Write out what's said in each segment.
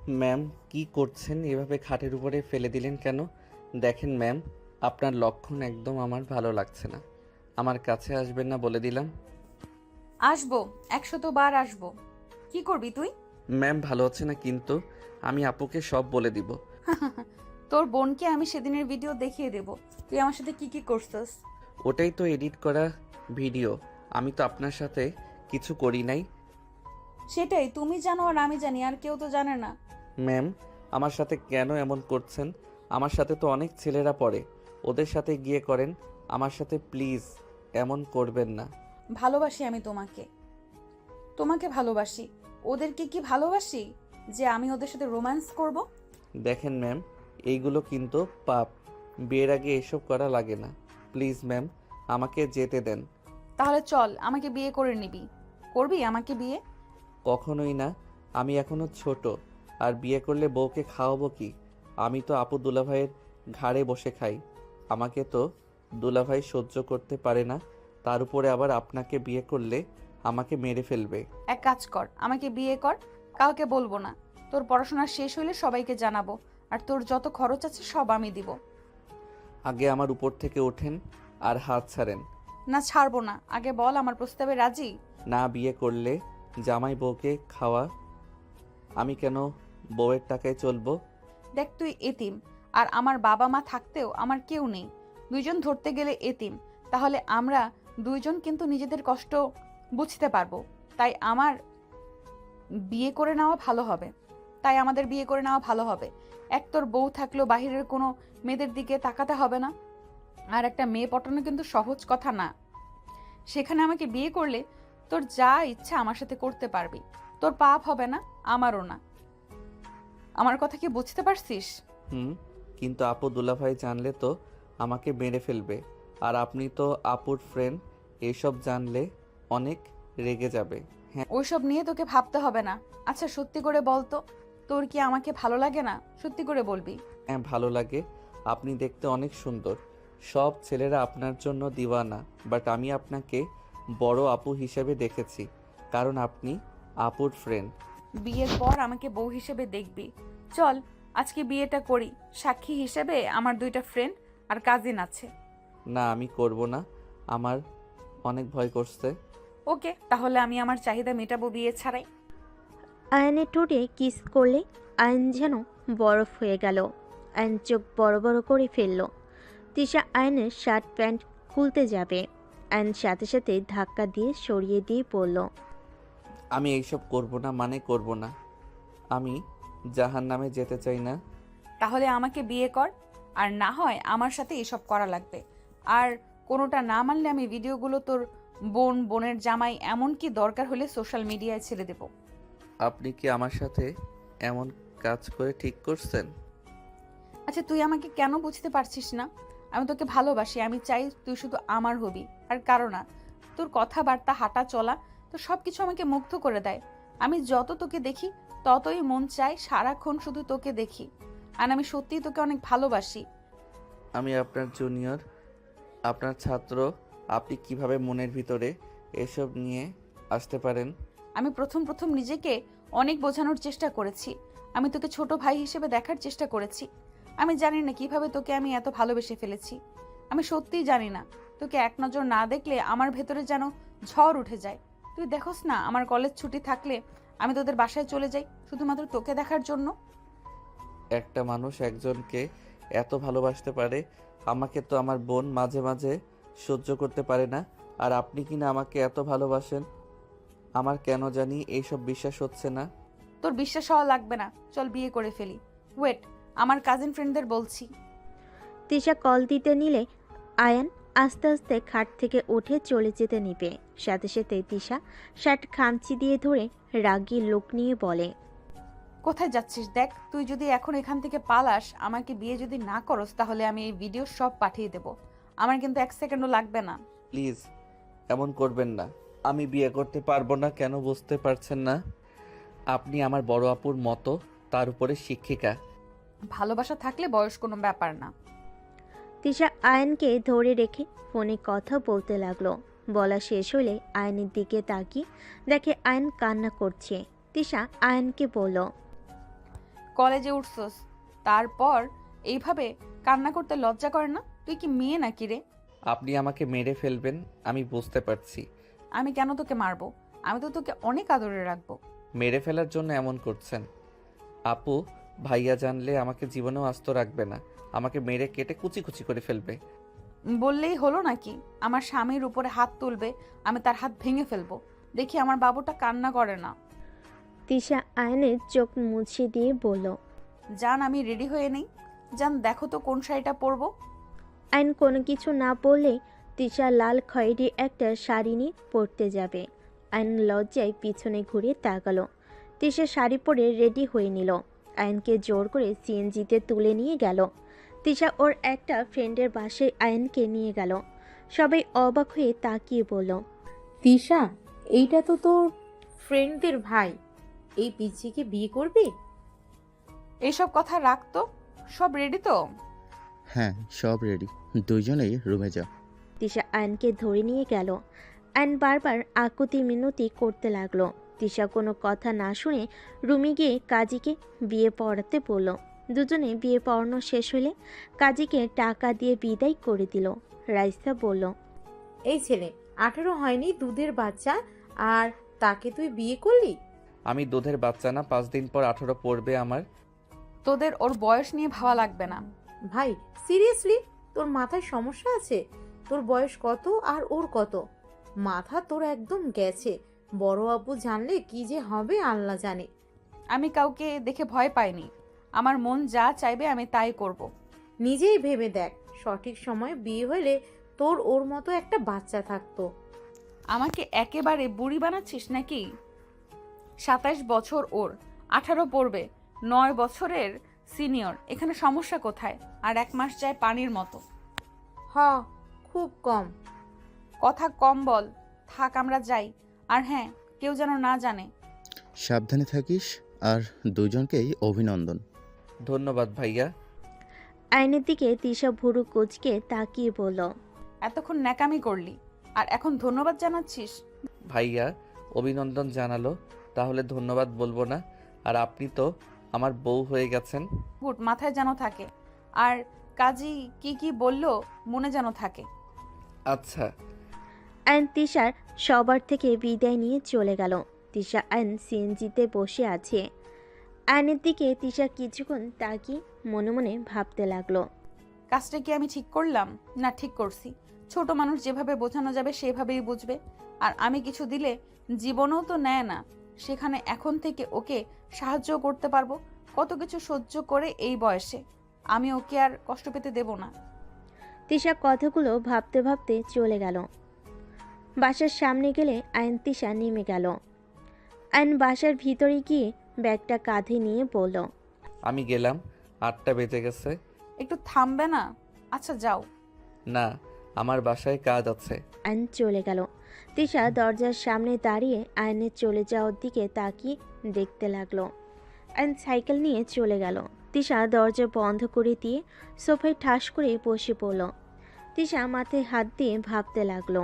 Ma'am, কি করছেন? এভাবে খাটের উপরে ফেলে দিলেন কেন? দেখেন ম্যাম, আপনার লক্ষণ একদম আমার ভালো লাগছে না। আমার কাছে আসবেন না বলে দিলাম। আসবো, 100 বার আসবো। কি করবি তুই? ম্যাম, ভালো হচ্ছে না কিন্তু। আমি আপুকে সব বলে দিব। তোর বোনকে আমি সেদিনের ভিডিও দেখিয়ে দেব তুই আমার সাথে কি কি করছস। ওটাই তো এডিট করা ভিডিও। আমি তো আপনার সাথে কিছু করি নাই। সেটাই তুমি জানো আর আমি জানি, আর কেউ তো জানে না। ম্যাম, আমার সাথে কেন এমন করছেন? আমার সাথে তো অনেক ছেলেরা পড়ে, ওদের সাথে গিয়ে করেন। আমার সাথে প্লিজ এমন করবেন না। ভালোবাসি আমি তোমাকে, তোমাকে ভালোবাসি। ওদেরকে কি ভালোবাসি যে আমি ওদের সাথে রোম্যান্স করব? দেখেন ম্যাম, এইগুলো কিন্তু পাপ। বিয়ের আগে এসব করা লাগে না। প্লিজ ম্যাম, আমাকে যেতে দেন। তাহলে চল, আমাকে বিয়ে করে নিবি। করবি আমাকে বিয়ে? কখনোই না। আমি এখনো ছোট, আর বিয়ে করলে বউকে খাওয়াবো কি? আমি তো আপু দুলাভাইয়ের ঘাড়ে বসে খাই। আমাকে তো দুলাভাই সহ্য করতে পারে না। তার উপরে আবার আপনাকে বিয়ে করলে আমাকে মেরে ফেলবে। এক কাজ কর, আমাকে বিয়ে কর। কাউকে বলবো না। তোর পড়াশোনা শেষ হইলে সবাইকে জানাবো। আর তোর যত খরচ আছে সব আমি দিব। আগে আমার উপর থেকে ওঠেন আর হাত ছাড়েন। না, ছাড়বো না। আগে বল, আমার প্রস্তাবে রাজি? না বিয়ে করলে জামাই বউকে খাওয়া। আমি কেন বউয়ের টাকায় চলবো? দেখ, তুই এতিম। আর আমার বাবা মা থাকতেও আমার কেউ নেই। দুইজন ধরতে গেলে এতিম। তাহলে আমরা দুইজন কিন্তু নিজেদের কষ্ট বুঝতে পারবো। তাই আমার বিয়ে করে নেওয়া ভালো হবে। তাই আমাদের বিয়ে করে নেওয়া ভালো হবে। এক, তোর বউ থাকলেও বাহিরের কোনো মেয়েদের দিকে তাকাতে হবে না। আর একটা মেয়ে পটানো কিন্তু সহজ কথা না। সেখানে আমাকে বিয়ে করলে তোর যা ইচ্ছা আমার সাথে করতে পারবি। তোর পাপ হবে না, আমারও না। আমার কথা কি বুঝতে পারছিস? হুম, কিন্তু আপু দুলাভাই জানলে তো আমাকে মেরে ফেলবে। আর আপনি তো আপুর ফ্রেন্ড, এসব জানলে অনেক রেগে যাবে। হ্যাঁ। ওইসব নিয়ে তোকে ভাবতে হবে না। আচ্ছা, সত্যি করে বল তো, তোর কি আমাকে ভালো লাগে না? সত্যি করে বলবি। হ্যাঁ, ভালো লাগে। আপনি দেখতে অনেক সুন্দর। সব ছেলেরা আপনার জন্য দিওয়ানা। বাট আমি আপনাকে বড় আপু হিসেবে দেখেছি, কারণ আপনি আপুর ফ্রেন্ড। বিয়ের পর আমাকে বউ হিসেবে দেখবি। চল, আজকে বিয়েটা করি। সাক্ষী হিসেবে আমার দুইটা ফ্রেন্ড আর কাজিন আছে। না, আমি করব না। আমার অনেক ভয় করছে। ওকে, তাহলে আমি আমার চাহিদা মেটাবো বিয়ে ছাড়াই। আয়নের ঠোঁটে কিস করলে আয়ন যেন বরফ হয়ে গেল। আয়ন চোখ বড় বড় করে ফেলল। তিশা আয়নের শার্ট প্যান্ট খুলতে যাবে। আয়ন সাথে সাথে ধাক্কা দিয়ে সরিয়ে দিয়ে পড়ল। আমি এইসব করব না, মানে করব না। আমি জাহান্নামে যেতে চাই না। তাহলে আমাকে বিয়ে কর। আর না হয় আমার সাথে এসব করা লাগবে। আর কোনোটা না মানলে আমি ভিডিওগুলো তোর বোনের জামাই, এমনকি দরকার হলে সোশ্যাল মিডিয়ায় ছেড়ে দেব। আপনি কি আমার সাথে এমন কাজ করে ঠিক করছেন? আচ্ছা, তুই আমাকে কেন বুঝতে পারছিস না? আমি তোকে ভালোবাসি। আমি চাই তুই শুধু আমার হবি, আর কারো না। তোর কথাবার্তা, হাঁটা চলা, তো সবকিছু আমাকে মুগ্ধ করে দেয়। আমি যত তোকে দেখি ততই মন চায় সারাক্ষণ শুধু তোকে দেখি। আর আমি সত্যিই তোকে অনেক ভালোবাসি। আমি আপনার জুনিয়র, আপনার ছাত্র। আপনি কিভাবে মনের ভিতরে এসব নিয়ে আসতে পারেন? আমি প্রথম প্রথম নিজেকে অনেক বোঝানোর চেষ্টা করেছি। আমি তোকে ছোট ভাই হিসেবে দেখার চেষ্টা করেছি। আমি জানি না কিভাবে তোকে আমি এত ভালোবেসে ফেলেছি। আমি সত্যিই জানি না। তোকে এক নজর না দেখলে আমার ভেতরে যেন ঝড় উঠে যায়। তুই দেখোস না, আমার কলেজ ছুটি থাকলে আমি তোদের বাসায় চলে যাই শুধুমাত্র তোকে দেখার জন্য। একটা মানুষ একজনকে এত ভালোবাসতে পারে? আমাকে তো আমার বোন মাঝে মাঝে সহ্য করতে পারে না, আর আপনি কিনা আমাকে এত ভালোবাসেন। আমার কেন জানি এইসব বিশ্বাস হচ্ছে না। তোর বিশ্বাস হওয়া লাগবে না। চল বিয়ে করে ফেলি। ওয়েট, আমার কাজিন ফ্রেন্ডদের বলছি। তিশা কল দিতে নিলে আয়ান আস্তে আস্তে খাট থেকে উঠে চলে যেতে নিবে। সাথে সাথে তিশা শার্ট খামচি দিয়ে ধরে রাগী লোক নিয়ে বলে, কোথায় যাচ্ছিস? দেখ, তুই যদি এখন এখান থেকে পালাস, আমাকে বিয়ে যদি না করস, তাহলে আমি এই ভিডিও সব পাঠিয়ে দেব। আমার কিন্তু 1 সেকেন্ডও লাগবে না। প্লিজ এমন করবেন না। আমি বিয়ে করতে পারবো না, কেন বুঝতে পারছেন না? আপনি আমার বড় আপুর মতো, তার উপরে শিক্ষিকা। ভালোবাসা থাকলে বয়স কোনো ব্যাপার না। তিশা আয়নকে ধরে রেখে ফোনে কথা বলতে লাগলো। বলা শেষ হলে আয়নের দিকে তাকিয়ে দেখে আয়ন কান্না করছে। তিশা আয়নকে বলল, কলেজে উঠছস, তারপর এইভাবে কান্না করতে লজ্জা করে না? তুই কি মেয়ে নাকি রে? আপনি আমাকে মেরে ফেলবেন আমি বুঝতে পারছি। আমি কেন তোকে মারবো? আমি তো তোকে অনেক আদরে রাখবো। মেরে ফেলার জন্য এমন করছেন? আপু, ভাইয়া জানলে আমাকে জীবনেও আস্ত রাখবে না, আমাকে মেরে কেটে কুচি কুচি করে ফেলবে। বললেই হলো নাকি? আমার স্বামীর উপরে হাত তুলবে, আমি তার হাত ভেঙে ফেলবো। দেখি আমার বাবুটা কান্না করে না। তিশা আয়নের চোখ মুছে দিয়ে বলল। জান, আমি রেডি হয়ে নেই। জান, দেখো তো কোন শাড়িটা পরবো। আয়ন কোনো কিছু না বললে তিশা লাল খয়েরি একটা শাড়ি নিয়ে পরতে যাবে। আয়ন লজ্জায় পিছনে ঘুরে তাকালো। তিশা শাড়ি পরে রেডি হয়ে নিল। আয়নকে জোর করে সিএনজিতে তুলে নিয়ে গেল। তিশা ওর একটা ফ্রেন্ডের বাসায় আয়নকে নিয়ে গেল। সবাই অবাক হয়ে তাকিয়ে বলল। তিশা, এইটা তো তোর ফ্রেন্ডদের ভাই, এই পিচ্চিকে বিয়ে করবি? এইসব কথা রাখতো। সব রেডি তো? হ্যাঁ, সব রেডি। দুইজনেই রুমে যা। তিশা আয়নকে ধরে নিয়ে গেল। আয়ন বারবার আকুতি মিনতি করতে লাগলো। তিশা কোনো কথা না শুনে রুমে গিয়ে কাজীকে বিয়ে পড়াতে বলল। দুজনে বিয়ে পড়ানো শেষ হলে কাজীকে টাকা দিয়ে বিদায় করে দিল। রাইসা বলল। এই ছেলে 18 হয়নি, দুধের বাচ্চা, আর তাকে তুই বিয়ে করলি? আমি দুধের বাচ্চা না, 5 দিন পর 18 পড়বে আমার। তোদের ওর বয়স নিয়ে ভাবা লাগবে না। ভাই সিরিয়াসলি, তোর মাথায় সমস্যা আছে? তোর বয়স কত আর ওর কত? মাথা তোর একদম গেছে। বড় আব্বু জানলে কি যে হবে আল্লাহ জানে। আমি কাউকে দেখে ভয় পাইনি। আমার মন যা চাইবে আমি তাই করব। নিজেই ভেবে দেখ, সঠিক সময় বিয়ে হলে তোর ওর মতো একটা বাচ্চা থাকতো। আমাকে একেবারে বুড়ি বানাচ্ছিস নাকি? 27 বছর ওর, 18 পড়বে, 9 বছরের সিনিয়র। এখানে সমস্যা কোথায়? আর 1 মাস যায় পানির মতো। হ, খুব কম। কথা কম বল। থাক, আমরা যাই। আর হ্যাঁ, কেউ যেন না জানে। সাবধানে থাকিস, আর দুজনকেই অভিনন্দন। ধন্যবাদ ভাইয়া। আয়নের দিকে তিশা ভুরু কুচকে তাকিয়ে বলল। এতক্ষণ ন্যাকামি করলি, আর এখন ধন্যবাদ জানাচ্ছিস? ভাইয়া অভিনন্দন জানালো, তাহলে ধন্যবাদ বলবো না? আর আপনি তো আমার বউ হয়ে গেছেন। গুড, মাথায় যেন থাকে। আর কাজী কি কি বললো মনে যেন থাকে। আচ্ছা। আয়ন তিশার সবার থেকে বিদায় নিয়ে চলে গেল। তিশা আয়ন সিএনজিতে বসে আছে। আয়নের দিকে তিশা কিছুক্ষণ তাকিয়ে মনে মনে ভাবতে লাগলো। কাজটা কি আমি ঠিক করলাম? না ঠিক করছি। ছোট মানুষ যেভাবে বোঝানো যাবে সেভাবেই বুঝবে। আর আমি কিছু দিলে জীবনেও তো নেয় না, সেখানে এখন থেকে ওকে সাহায্য করতে পারবো। কত কিছু সহ্য করে এই বয়সে আমি ওকে আর কষ্ট পেতে দেব না। তিশা কথাগুলো ভাবতে ভাবতে চলে গেল। বাসার সামনে গেলে আয়ন তিশা নেমে গেল। আয়ন বাসার ভিতরে গিয়ে ব্যাগটা কাঁধে নিয়ে বলল। আমি গেলাম, 8টা বেজে গেছে। একটু থামবে না? আচ্ছা যাও। না, আমার বাসায় কাজ আছে। আয়ন চলে গেল। তিশা দরজার সামনে দাঁড়িয়ে আয়নের চলে যাওয়ার দিকে তাকিয়ে দেখতে লাগলো। আয়ন সাইকেল নিয়ে চলে গেল। তিশা দরজা বন্ধ করে দিয়ে সোফায় ঠাস করে বসে পড়ল। তিশা মাথায় হাত দিয়ে ভাবতে লাগলো।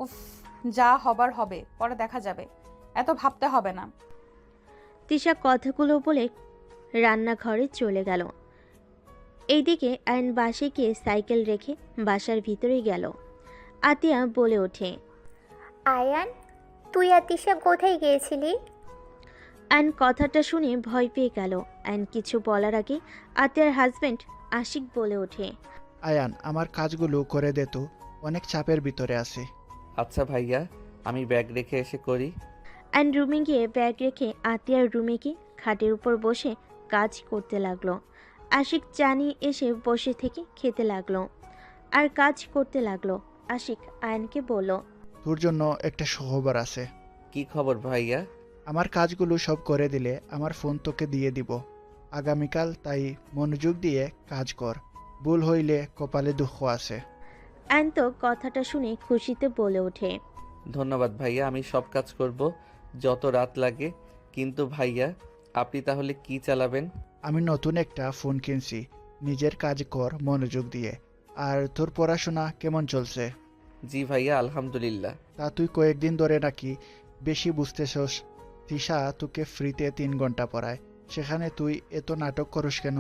উফ, যা হবার হবে, পরে দেখা যাবে। এত ভাবতে হবে না। তিশা কথাগুলো বলে রান্নাঘরে চলে গেল। এইদিকে আয়ন বাসে গিয়ে সাইকেল রেখে বাসার ভিতরে গেল। আতিয়া বলে ওঠে। আয়ান, তুই আর তিশা কোথায় গিয়েছিলি? আয়ন কথাটা শুনে ভয় পেয়ে গেল। আয়ন কিছু বলার আগে আতিয়ার হাজবেন্ড আশিক বলে ওঠে। আয়ান, আমার কাজগুলো করে দে তো, অনেক চাপের ভিতরে আছি। আচ্ছা ভাইয়া, আমি ব্যাগ রেখে এসে করি। আয়ন রুমে গিয়ে ব্যাগ রেখে আতিয়ার রুমে গিয়ে খাটের উপর বসে কাজ করতে লাগলো। আশিক চা নিয়ে এসে বসে থেকে খেতে লাগলো আর কাজ করতে লাগলো। আশিক আয়নকে বলল। তোর জন্য একটা সুখবর আছে। কি খবর ভাইয়া? আমার কাজগুলো সব করে দিলে আমার ফোন তোকে দিয়ে দিব আগামীকাল, তাই মনোযোগ দিয়ে কাজ কর। ভুল হইলে কপালে দুঃখ আছে। আয়ন তো কথাটা শুনে খুশিতে বলে ওঠে। ধন্যবাদ ভাইয়া, আমি সব কাজ করব, যত রাত লাগে। কিন্তু ভাইয়া, আপনি তাহলে কি চালাবেন? আমি নতুন একটা ফোন কিনছি, নিজের কাজ কর মনোযোগ দিয়ে। আর তোর পড়াশোনা কেমন চলছে? জি ভাইয়া, আলহামদুলিল্লাহ। তা তুই কয়েকদিন ধরে নাকি বেশি বুঝতেছস। তিশা তোকে ফ্রিতে 3 ঘন্টা পড়ায়, সেখানে তুই এত নাটক করিস কেন?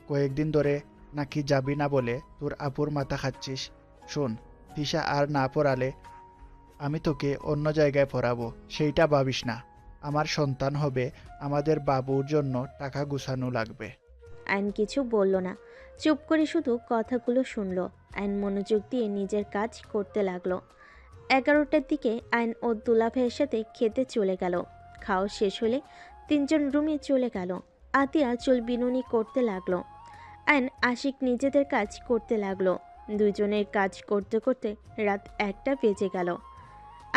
কয়েকদিন ধরে নাকি যাবি না বলে তোর আপুর মাথা খাচ্ছিস। শোন, তিশা আর না পড়ালে আমি তোকে অন্য জায়গায় পড়াবো, সেইটা ভাবিস না। আমার সন্তান হবে, আমাদের বাবুর জন্য টাকা গুছানো লাগবে। আইন কিছু বলল না, চুপ করে শুধু কথাগুলো শুনল। আইন মনোযোগ দিয়ে নিজের কাজ করতে লাগলো। 11টার দিকে আইন ও দুলাভাইয়ের সাথে খেতে চলে গেল। খাওয়া শেষ হলে তিনজন রুমে চলে গেল। আতিয়া চুল বিনুনি করতে লাগলো। আইন আশিক নিজেদের কাজ করতে লাগলো। দুজনের কাজ করতে করতে রাত 1টা বেজে গেল।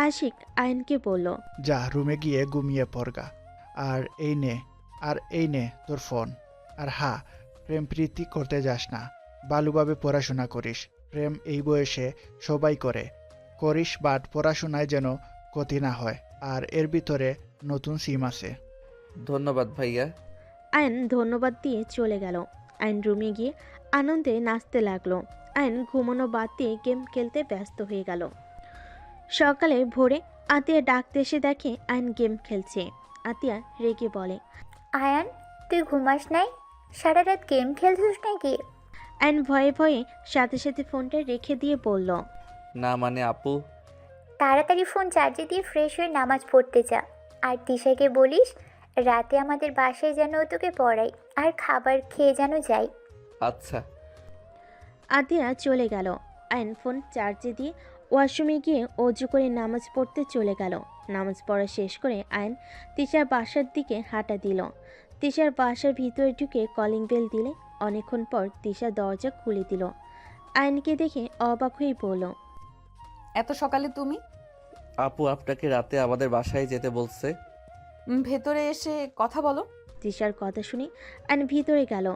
আশিক আইনকে বলল, যা রুমে গিয়ে ঘুমিয়ে পড়গা। আর এই নে তোর ফোন। আর হ্যাঁ, প্রেম প্রীতি করতে যাস না, ভালোভাবে পড়াশোনা করিস। প্রেম এই বয়সে সবাই করিস, বাট পড়াশোনায় যেন ক্ষতি না হয়। আর এর ভিতরে নতুন সিম আছে। ধন্যবাদ ভাইয়া। আইন ধন্যবাদ দিয়ে চলে গেল। আইন রুমে গিয়ে আনন্দে নাচতে লাগলো। আইন ঘুমানো বাদ দিয়ে গেম খেলতে ব্যস্ত হয়ে গেল। সকালে ভোরে আতিয়া ডাকতে এসে দেখে আইন গেম খেলছে। আতিয়া রেগে বলে, আয়ান, তুই ঘুমাস নাই? সারা রাত গেম খেলছিস নাকি? আইন ভয়ে ভয়ে সাথে সাথে ফোনটা রেখে দিয়ে বলল, না মানে আপু, তাড়াতাড়ি ফোন চার্জে দিয়ে ফ্রেশ হয়ে নামাজ পড়তে যা। আর তিশাকে বলিস রাতে আমাদের বাসায় যেন ও তোকে পড়াই, আর খাবার খেয়ে যেন যাই। আচ্ছা। আতিয়া চলে গেল। আইন ফোন চার্জে দিয়ে ওয়াশরুমে গিয়ে অজু করে নামাজ পড়তে চলে গেল। নামাজ পড়া শেষ করে আইন তিশার বাসার দিকে হাঁটা দিল। তিশার বাসার ভিতরে ঢুকে কলিং বেল দিলে অনেকক্ষণ পর তিশা দরজা খুলে দিল। আইনকে দেখে অবাক হয়ে বলল, এত সকালে তুমি? আপু আপনাকে রাতে আমাদের বাসায় যেতে বলছে। ভেতরে এসে কথা বলো। তিশার কথা শুনে আইন ভিতরে গেল।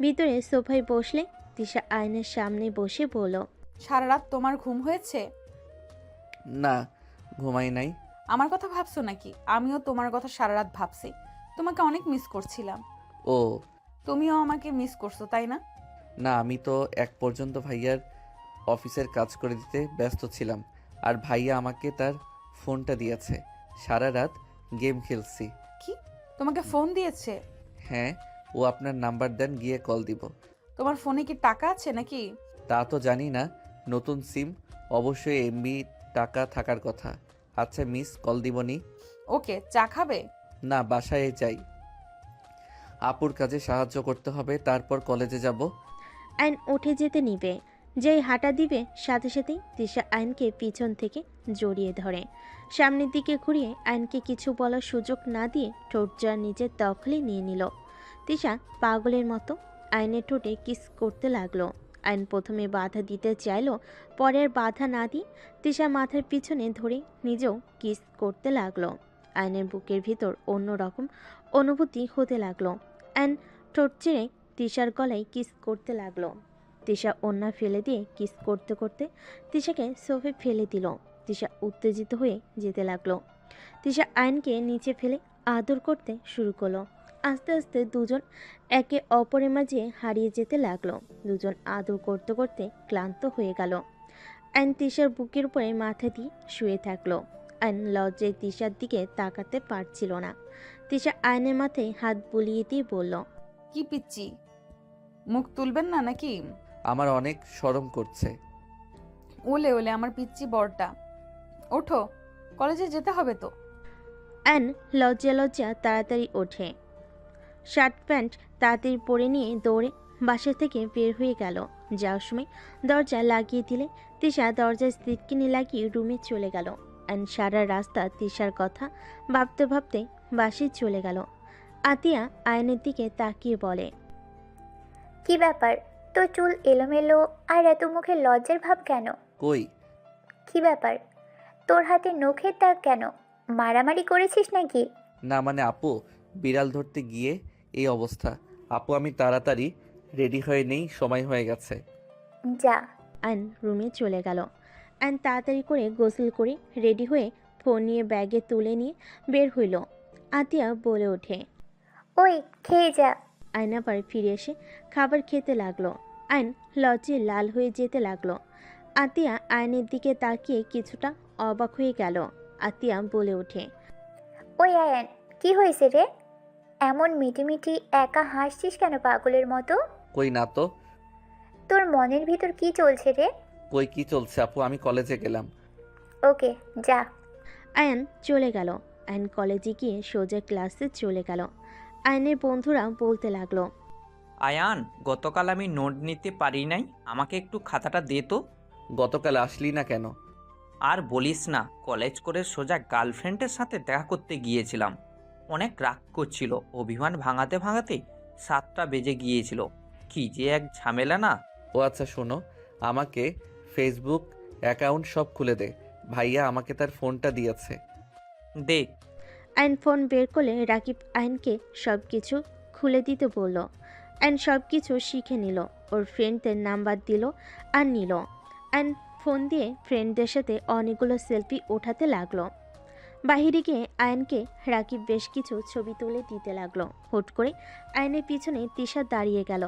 ভিতরে সোফায় বসলে তিশা আইনের সামনে বসে বলল, সারা রাত তোমার ঘুম হয়েছে? না, ঘুমাই নাই। আমার কথা ভাবছো নাকি? আমিও তোমার কথা সারা রাত ভাবছি। তোমাকে অনেক মিস করছিলাম। ও তুমিও আমাকে মিস করছো, তাই না? না, আমি তো এক পর্যন্ত ভাইয়ার অফিসের কাজ করে দিতে ব্যস্ত ছিলাম। আর ভাইয়া আমাকে তার ফোনটা দিয়েছে। সারা রাত গেম খেলছি। কি, তোমাকে ফোন দিয়েছে? হ্যাঁ, ও আপনার নাম্বার দেন, গিয়ে কল দিব। তোমার ফোনে কি টাকা আছে নাকি? তা তো জানি না, নতুন সিম, অবশ্যই এমবি টাকা থাকার কথা। আচ্ছা মিস, কল দিবনি? ওকে, চা খাবে? না, বাসায় যাই, আপুর কাজে সাহায্য করতে হবে, তারপর কলেজে যাব। আইন উঠে যেতে নিবে। যেই হাঁটা দিবে সাথে সাথেই তিশা আইনকে পিছন থেকে জড়িয়ে ধরে। সামনের দিকে ঘুরিয়ে আইনকে কিছু বলার সুযোগ না দিয়ে ঠোঁটজোড়া নিজের দখলে নিয়ে নিল। তিশা পাগলের মতো আইনের ঠোঁটে কিস করতে লাগলো। আইন প্রথমে বাধা দিতে চাইলো, পরের বাধা না দিয়ে তিশা মাথার পিছনে ধরে নিজেও কিস করতে লাগলো। আইনের বুকের ভিতর অন্যরকম অনুভূতি হতে লাগলো। আইন ঠোঁট চেড়ে তিশার গলায় কিস করতে লাগলো। তিশা ওন্না ফেলে দিয়ে কিস করতে করতে তিশাকে সোফে ফেলে দিল। তিশা উত্তেজিত হয়ে যেতে লাগলো। তিশা আইনকে নিচে ফেলে আদর করতে শুরু করলো। আস্তে আস্তে দুজন একে অপরের মাঝে হারিয়ে যেতে লাগলো। দুজন আদর করতে করতে ক্লান্ত হয়ে গেল। আইন তিশার বুকের উপরে মাথা দিয়ে শুয়ে থাকলো। আইন লজ্জায় তিশার দিকে তাকাতে পারছিল না। তিশা আইনের মাথায় হাত বুলিয়ে দিয়ে বলল, কি পিচ্ছি, মুখ তুলবেন না নাকি? আমার অনেক শরম করছে। ওলে ওলে আমার পিচ্ছি বড়টা, ওঠো, কলেজে যেতে হবে তো। অ্যান লজ্জা লজ্জা তাড়াতাড়ি ওঠে। শার্ট প্যান্ট তাড়াতাড়ি পরে নিয়ে দৌড়ে বাসা থেকে বের হয়ে গেল। যাওয়ার সময় দরজা লাগিয়ে দিলে তিশা দরজায় সিটকিনি লাগিয়ে রুমে চলে গেল। অ্যান সারা রাস্তা তিশার কথা ভাবতে ভাবতে বাসে চলে গেল। আতিয়া আয়নের দিকে তাকিয়ে বলে, কি ব্যাপার, তোর চুল এলোমেলো আর এত মুখে লজ্জার ভাব কেন? কই? কি ব্যাপার, তোর হাতে নখের দাগ কেন? মারামারি করেছিস নাকি? না মানে আপু, বিড়াল ধরতে গিয়ে এই অবস্থা। আপু আমি তাড়াতাড়ি রেডি হয়ে নেই, সময় হয়ে গেছে। যা। আয়ন রুমে চলে গেল। আয়ন তাড়াতাড়ি করে গোসল করে রেডি হয়ে ফোন নিয়ে ব্যাগে তুলে নিয়ে বের হইল। আতিয়া বলে ওঠে, ওই খেয়ে যা। আয়ন আবার ফিরে এসে খাবার খেতে লাগলো। আয়ন লজ্জে লাল হয়ে যেতে লাগলো। আতিয়া আয়নের দিকে তাকিয়ে কিছুটা অবাক হয়ে গেল। আতিয়া বলে ওঠে, ওই আয়ান, কি হয়েছে রে? এমন মিটিমিটি একা হাসছিস কেন পাগলের মতো? কই না তো। তোর মনের ভিতর কি চলছে রে? কই কি চলছে আপু, আমি কলেজে গেলাম। ওকে, যা। আয়ান চলে গেল। আয়ান কলেজে গিয়ে সোজা ক্লাসে চলে গেল। আয়ানের বন্ধুরা বলতে লাগলো, আয়ান, গতকাল আমি নোট নিতে পারি নাই, আমাকে একটু খাতাটা দে তো। গতকাল আসলি না কেন? আর বলিস না, কলেজ করে সোজা গার্লফ্রেন্ডের সাথে দেখা করতে গিয়েছিলাম। অনেক রাগ করছিল, অভিমান ভাঙাতে ভাঙাতে 7টা বেজে গিয়েছিল। কি যে এক ঝামেলা না। ও আচ্ছা শোনো, আমাকে ফেসবুক অ্যাকাউন্ট সব খুলে দে। ভাইয়া আমাকে তার ফোনটা দিয়েছে। দে। আয়ন ফোন বের করলে রাকিব আয়নকে সব কিছু খুলে দিতে বলল। আয়ন সব কিছু শিখে নিল, ওর ফ্রেন্ডদের নাম্বার দিল আর নিল। আয়ন ফোন দিয়ে ফ্রেন্ডদের সাথে অনেকগুলো সেলফি ওঠাতে লাগলো। বাহিরে গিয়ে আয়নকে রাকিব বেশ কিছু ছবি তুলে দিতে লাগলো। হুট করে আয়নের পিছনে তিশা দাঁড়িয়ে গেল।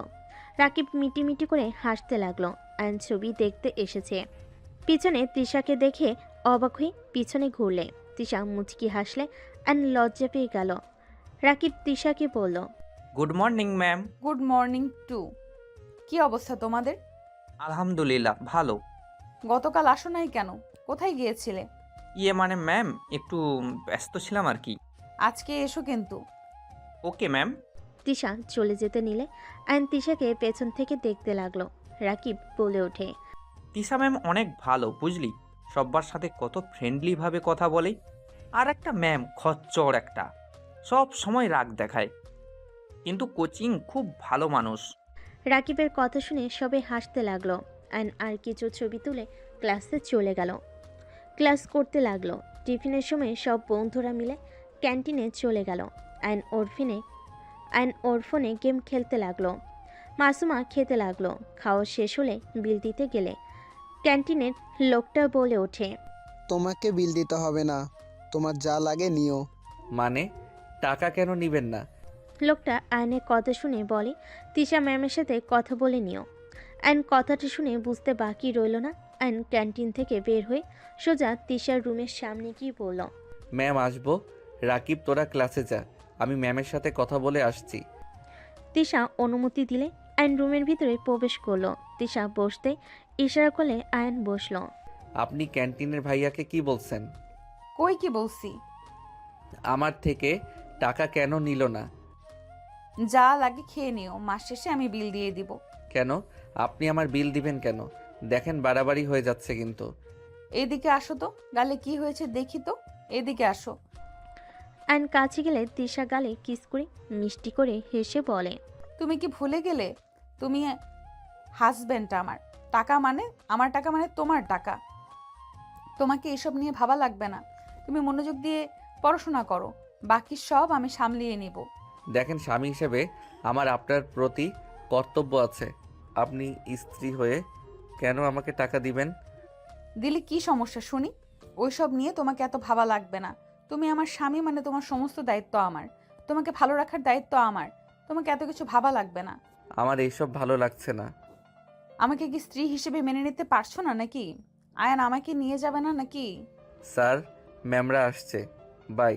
রাকিব মিটিমিটি করে হাসতে লাগলো। আয়ন ছবি দেখতে এসেছে। পিছনে তৃষাকে দেখে অবাক হয়ে পিছনে ঘুরলে তৃষা মুচকি হাসলে আয়ন লজ্জা পেয়ে গেল। রাকিব তৃষাকে বলল, good morning ma'am. Good morning to. কি অবস্থা তোমাদের? আলহামদুলিল্লাহ ভালো। গতকাল আসো নাই কেন? কোথায় গিয়েছিলে? মানে ম্যাম, একটু ব্যস্ত ছিলাম আর কি। আজকে এসো কিন্তু। Okay ma'am. তৃষা চলে যেতে নিলে আয়ন তৃষাকে পেছন থেকে দেখতে লাগলো। রাকিব বলে ওঠে, তিশা ম্যাম অনেক ভালো বুঝলি, সব্বার সাথে কত ফ্রেন্ডলিভাবে কথা বলে। আর একটা ম্যাম খচ্চর একটা, সব সময় রাগ দেখায়, কিন্তু কোচিং খুব ভালো মানুষ। রাকিবের কথা শুনে সবাই হাসতে লাগলো। আয়ন আর কিছু ছবি তুলে ক্লাসে চলে গেল। ক্লাস করতে লাগলো। টিফিনের সময় সব বন্ধুরা মিলে ক্যান্টিনে চলে গেল। আয়ন ওর ফোনে গেম খেলতে লাগলো। মাসুমা খেতে লাগলো। খাওয়া শেষ হলে বিল দিতে গেলে ক্যান্টিনের লোকটা বলে ওঠে, তোমাকে বিল দিতে হবে না, তোমার যা লাগে নিও। মানে টাকা কেন নিবেন না? লোকটা আয়নের কথা শুনে বলে, তৃষা ম্যামের সাথে কথা বলে নিও। আয়ন কথাটা শুনে বুঝতে বাকি রইল না। আয়ন ক্যান্টিন থেকে বের হয়ে সোজা তৃষার রুমের সামনে গিয়ে বলল, ম্যাম আসবো। রাকিব তোরা ক্লাসে যা, আমি ম্যামের সাথে কথা বলে আসছি। তৃষা অনুমতি দিলে আয়ন রুমের ভিতরে প্রবেশ করলো। তৃষা বসতে ইশারা করলে আয়ন বসলো। আপনি ক্যান্টিনের ভাইয়াকে কি বলছেন? কই কি বলছি? আমার থেকে টাকা কেন নিল না? যা লাগে খেয়ে নিও, মাস শেষে আমি বিল দিয়ে দিব। কেন আপনি আমার বিল দিবেন কেন? দেখেন বাড়াবাড়ি হয়ে যাচ্ছে কিন্তু। এদিকে আসো তো, গালে কি হয়েছে দেখি তো। এদিকে আসো। আয়ন কাছে গেলে তৃষা গালে কিস করে মিষ্টি করে হেসে বলে, তুমি কি ভুলে গেলে তুমি হাজবেন্ড আমার? টাকা মানে আমার টাকা, মানে তোমার টাকা। তোমাকে এসব নিয়ে ভাবা লাগবে না। তুমি মনোযোগ দিয়ে পড়াশোনা করো, বাকি সব আমি সামলিয়ে নিব। দেখেন স্বামী হিসেবে আমার আপনার প্রতি কর্তব্য আছে। আপনি স্ত্রী হয়ে কেন আমাকে টাকা দিবেন? দিলে কি সমস্যা শুনি? ওইসব নিয়ে তোমাকে এত ভাবা লাগবে না। তুমি আমার স্বামী, মানে তোমার সমস্ত দায়িত্ব আমার। তোমাকে ভালো রাখার দায়িত্ব আমার। তোমাকে এত কিছু ভাবা লাগবে না। আমার এইসব ভালো লাগছে না। আমাকে কি স্ত্রী হিসেবে মেনে নিতে পারছো না নাকি? আয়ান আমাকে নিয়ে যাবে না নাকি? স্যার, ম্যামরা আসছে, বাই।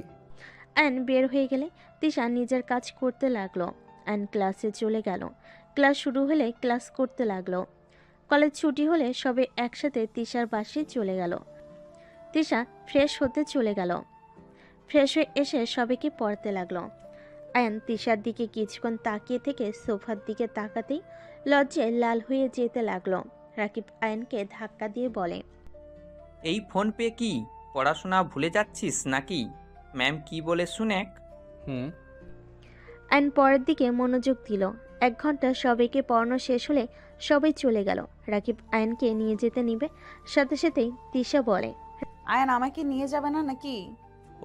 আয়ন বের হয়ে গেলে তৃষা নিজের কাজ করতে লাগলো। আয়ন ক্লাসে চলে গেল। ক্লাস শুরু হলে ক্লাস করতে লাগলো। কলেজ ছুটি হলে সবে একসাথে তৃষার বাসায় চলে গেল। তৃষা ফ্রেশ হতে চলে গেল। ফ্রেশ হয়ে এসে সবাইকে পড়তে লাগলো। আয়ন তৃষার দিকে কিছুক্ষণ তাকিয়ে থেকে সোফার দিকে তাকাতেই লজ্জায় লাল হয়ে যেতে লাগলো। রাকিব আয়নকে ধাক্কা দিয়ে বলে, এই ফোন পে কি পড়াশোনা ভুলে যাচ্ছিস নাকি? ম্যাম কি বলে শুনেক। হুম। আয়ন পরের দিকে মনোযোগ দিল। 1 ঘন্টা সবাইকে পড়ানো শেষ হলে সবাই চলে গেল। রাকিব আয়নকে নিয়ে যেতে নিবে, সাথে সাথেই তৃষা বলে, আয়ান আমাকে নিয়ে যাবে না নাকি?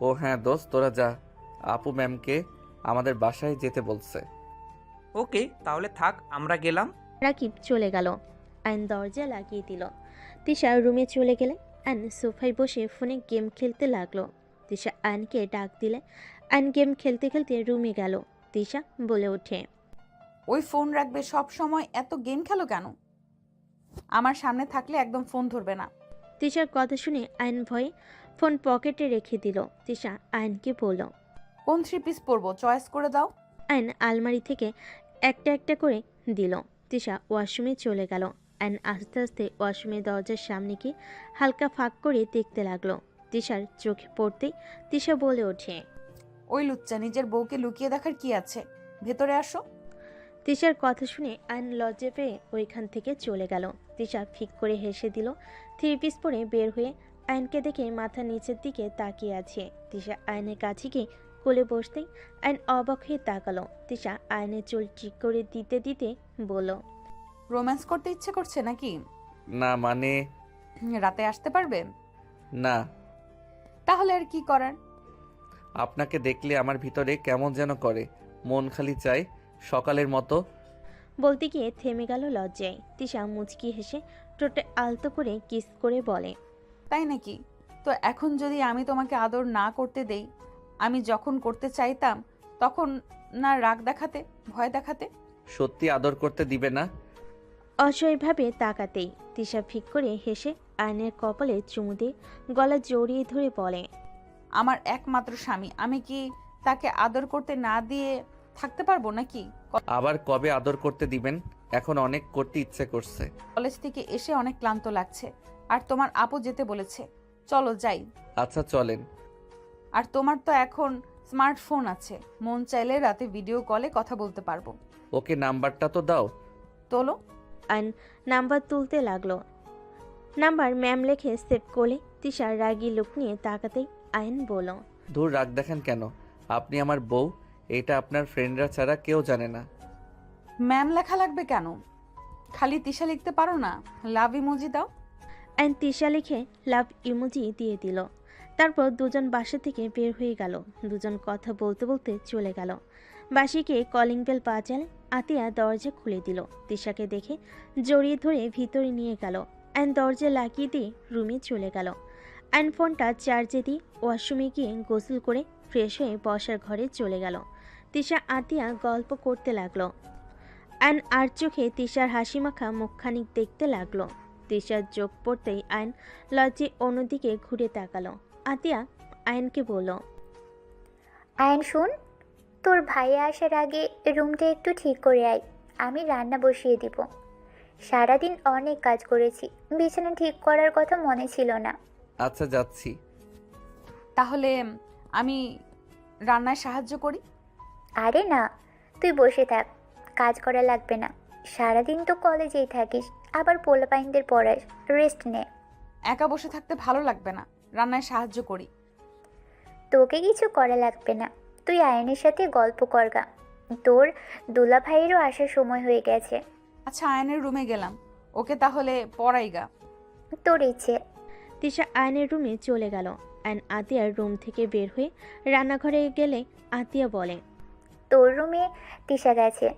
ও হ্যাঁ দোস্ত, তোরা যা, আপু ম্যামকে আমাদের বাসায় যেতে বলছে। ওকে তাহলে থাক, আমরা গেলাম। রাকিব চলে গেল। আয়ন দরজা লাগিয়ে দিল। তৃষা রুমে চলে গেলে আয়ন সোফায় বসে ফোনে গেম খেলতে লাগলো। তৃষা আয়নকে ডাক দিলে আয়ন গেম খেলতে খেলতে রুমে গেল। তৃষা বলে ওঠে, ওই ফোন রাখবে, সব সময় এত গেম খেলো কেন? আমার সামনে থাকলে একদম ফোন ধরবে না। তৃষার কথা শুনে আয়ন ভয়ে ফোন পকেটে রেখে দিল। তৃষা আয়নকে বলল, কোন 3 পিস পরবো চয়েস করে দাও। আয়ন আলমারি থেকে একটা একটা করে দিল। তিশা ওয়াশরুমে চলে গেল। আয়ন আস্তে আস্তে ওয়াশরুমের দরজার সামনে গিয়ে হালকা ফাঁক করে দেখতে লাগলো। তিশার চোখে পড়তেই তিশা বলে ওঠে, ওই লুচ্চা নিজের বউকে লুকিয়ে দেখার কি আছে, ভেতরে আসো। তিশার কথা শুনে আয়ন লজ্জা পেয়ে ওইখান থেকে চলে গেল। তিশা ফিক করে হেসে দিল। 3 পিস পরে বের হয়ে আয়নকে দেখে মাথা নিচের দিকে তাকিয়ে আছে। তিশা আয়নের কাছে গিয়ে কোলে বসতেই আয়ন অবাক হয়ে তাকালো। তিশা আয়নের চুল ঠিক করে দিতে দিতে বলল, রোম্যান্স করতে ইচ্ছে করছে নাকি? না মানে রাতে আসতে পারবে? না, তাহলে আর কি করার। আপনাকে দেখলে আমার ভিতরে কেমন যেন করে, মন খালি চায় সকালের মতো। বলতে গিয়ে থেমে গেল লজ্জায়। তিশা মুচকি হেসে ঠোঁটে আলতো করে কিস করে বলে, তাই নাকি? তো এখন যদি আমি তোমাকে আদর না করতে দেই, আমি যখন করতে চাইতাম তখন না রাগ দেখাতে, ভয় দেখাতে? সত্যি আদর করতে দিবে না? অসহায়ভাবে তাকাতেই তিশা ফিক করে হেসে আয়নের কপালে চুমু দিয়ে গলা জড়িয়ে ধরে বলে, আমার একমাত্র স্বামী, আমি কি তাকে আদর করতে না দিয়ে থাকতে পারবো নাকি? আবার কবে আদর করতে দিবেন? এখন অনেক করতে ইচ্ছে করছে। কলেজ থেকে এসে অনেক ক্লান্ত লাগছে, আর তোমার আপু যেতে বলেছে, চলো যাই। আচ্ছা চলেন। আর তোমার তো এখন স্মার্টফোন আছে, মন চাইলে রাতে ভিডিও কলে কথা বলতে পারবো। ওকে নাম্বারটা তো দাও। তোলো। আয়ন নাম্বার তুলতে লাগলো। নাম্বার ম্যাম লেখে সেভ করলে তিশার রাগী লুক নিয়ে তাকাতেই আয়ন বলল, দূর রাগ দেখেন কেন? আপনি আমার বউ, এটা আপনার ফ্রেন্ডরা ছাড়া কেউ জানে না। ম্যাম লেখা লাগবে কেন? খালি তিশা লিখতে পারো না? লাভ ইমোজি দাও। আয়ন তিশা লিখে লাভ ইমোজি দিয়ে দিল। তারপর দুজন বাসা থেকে বের হয়ে গেল। দুজন কথা বলতে বলতে চলে গেল। বাসিকে কলিং বেল বাজালে আতিয়া দরজা খুলে দিল। তিশাকে দেখে জড়িয়ে ধরে ভিতরে নিয়ে গেল। আয়ন দরজা লাগিয়ে দিয়ে রুমে চলে গেল। আয়ন ফোনটা চার্জে দিয়ে ওয়াশরুমে গিয়ে গোসল করে ফ্রেশ হয়ে বসার ঘরে চলে গেল। তিশা আতিয়া গল্প করতে লাগলো। আয়ন আর চোখে তিশার হাসিমাখা মুখখানিক দেখতে লাগলো। তিশার চোখ পড়তেই আয়ন লজ্জে অন্যদিকে ঘুরে তাকালো। আতিয়া আয়নকে বলল, আয়ন শোন, তোর ভাইয়া আসার আগে রুমটা একটু ঠিক করে আয়, আমি রান্না বসিয়ে দিব। সারাদিন অনেক কাজ করেছি, বিছানা ঠিক করার কথা মনে ছিল না। আচ্ছা যাচ্ছি। তাহলে আমি রান্নায় সাহায্য করি। আরে না, তুই বসে থাক, কাজ করা লাগবে না। সারাদিন তো কলেজেই থাকিস, আবার পোলাপাইনদের পড়াস, রেস্ট নে। একা বসে থাকতে ভালো লাগবে না, রান্নায় সাহায্য করি। তোকে কিছু করা লাগবে না, তুই আয়নের সাথে গল্প করগা। তোর দুলা ভাইয়েরও আসার সময় হয়ে গেছে। আচ্ছা আয়নের রুমে গেলাম, ওকে তাহলে পড়াইগা। তোর ইচ্ছে। তিশা আয়নের রুমে চলে গেল। আয়ন আতিয়ার রুম থেকে বের হয়ে রান্নাঘরে গেলে আতিয়া বলে, তোর রুমে তিশা গেছে,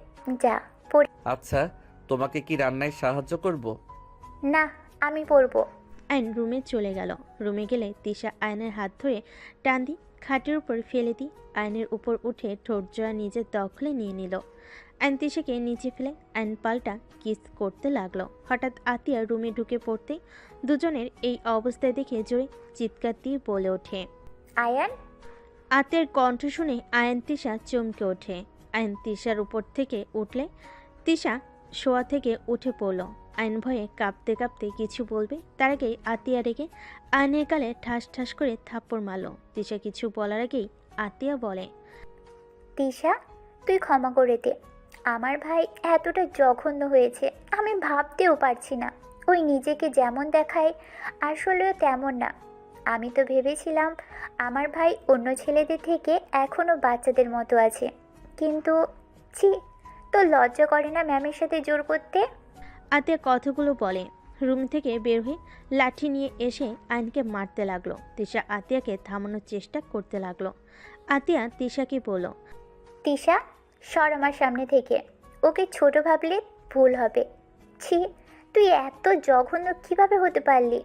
যা পড়। আচ্ছা, তোমাকে কি রান্নায় সাহায্য করব? না, আমি পড়বো। আয়ন রুমে চলে গেল। রুমে গেলে তিশা আয়নের হাত ধরে টান দিয়ে খাটের উপর ফেলে দিয়ে আয়নের উপর উঠে ঠোঁট জোড়া নিজের দখলে নিয়ে নিল। আয়ন তিশাকে নিচে ফেলে আয়ন পাল্টা কিস করতে লাগলো। হঠাৎ আতিয়া রুমে ঢুকে পড়তেই দুজনের এই অবস্থায় দেখে জোরে চিৎকার দিয়ে বলে ওঠে, আয়ান। আতিয়ার কণ্ঠ শুনে আয়ন তিশা চমকে ওঠে। আয়ন তিশার উপর থেকে উঠলে তিশা শোয়া থেকে উঠে পড়ল। আয়ন ভয়ে কাঁপতে কাঁপতে কিছু বলবে তার আগেই আতিয়া রেগে আয়নের গালে ঠাস ঠাস করে থাপ্পড় মারল। তিশা কিছু বলার আগেই আতিয়া বলে, তিশা, তুই ক্ষমা করে দে। আমার ভাই এতটা জঘন্য হয়েছে আমি ভাবতেও পারছি না। ওই নিজেকে যেমন দেখায় আসলেও তেমন না। আমি তো ভেবেছিলাম আমার ভাই অন্য ছেলেদের থেকে এখনও বাচ্চাদের মতো আছে, কিন্তু ছি, তোর লজ্জা করে না ম্যামের সাথে জোর করতে? আতিয়া কথাগুলো বলে রুম থেকে বের হয়ে লাঠি নিয়ে এসে আয়নকে মারতে লাগলো। তিশা আতিয়াকে থামানোর চেষ্টা করতে লাগলো। আতিয়া তিশাকে বলল, তিশা, সর আমার সামনে থেকে। ওকে ছোট ভাবলে ভুল হবে। ছি, তুই এত জঘন্য কিভাবে হতে পারলি?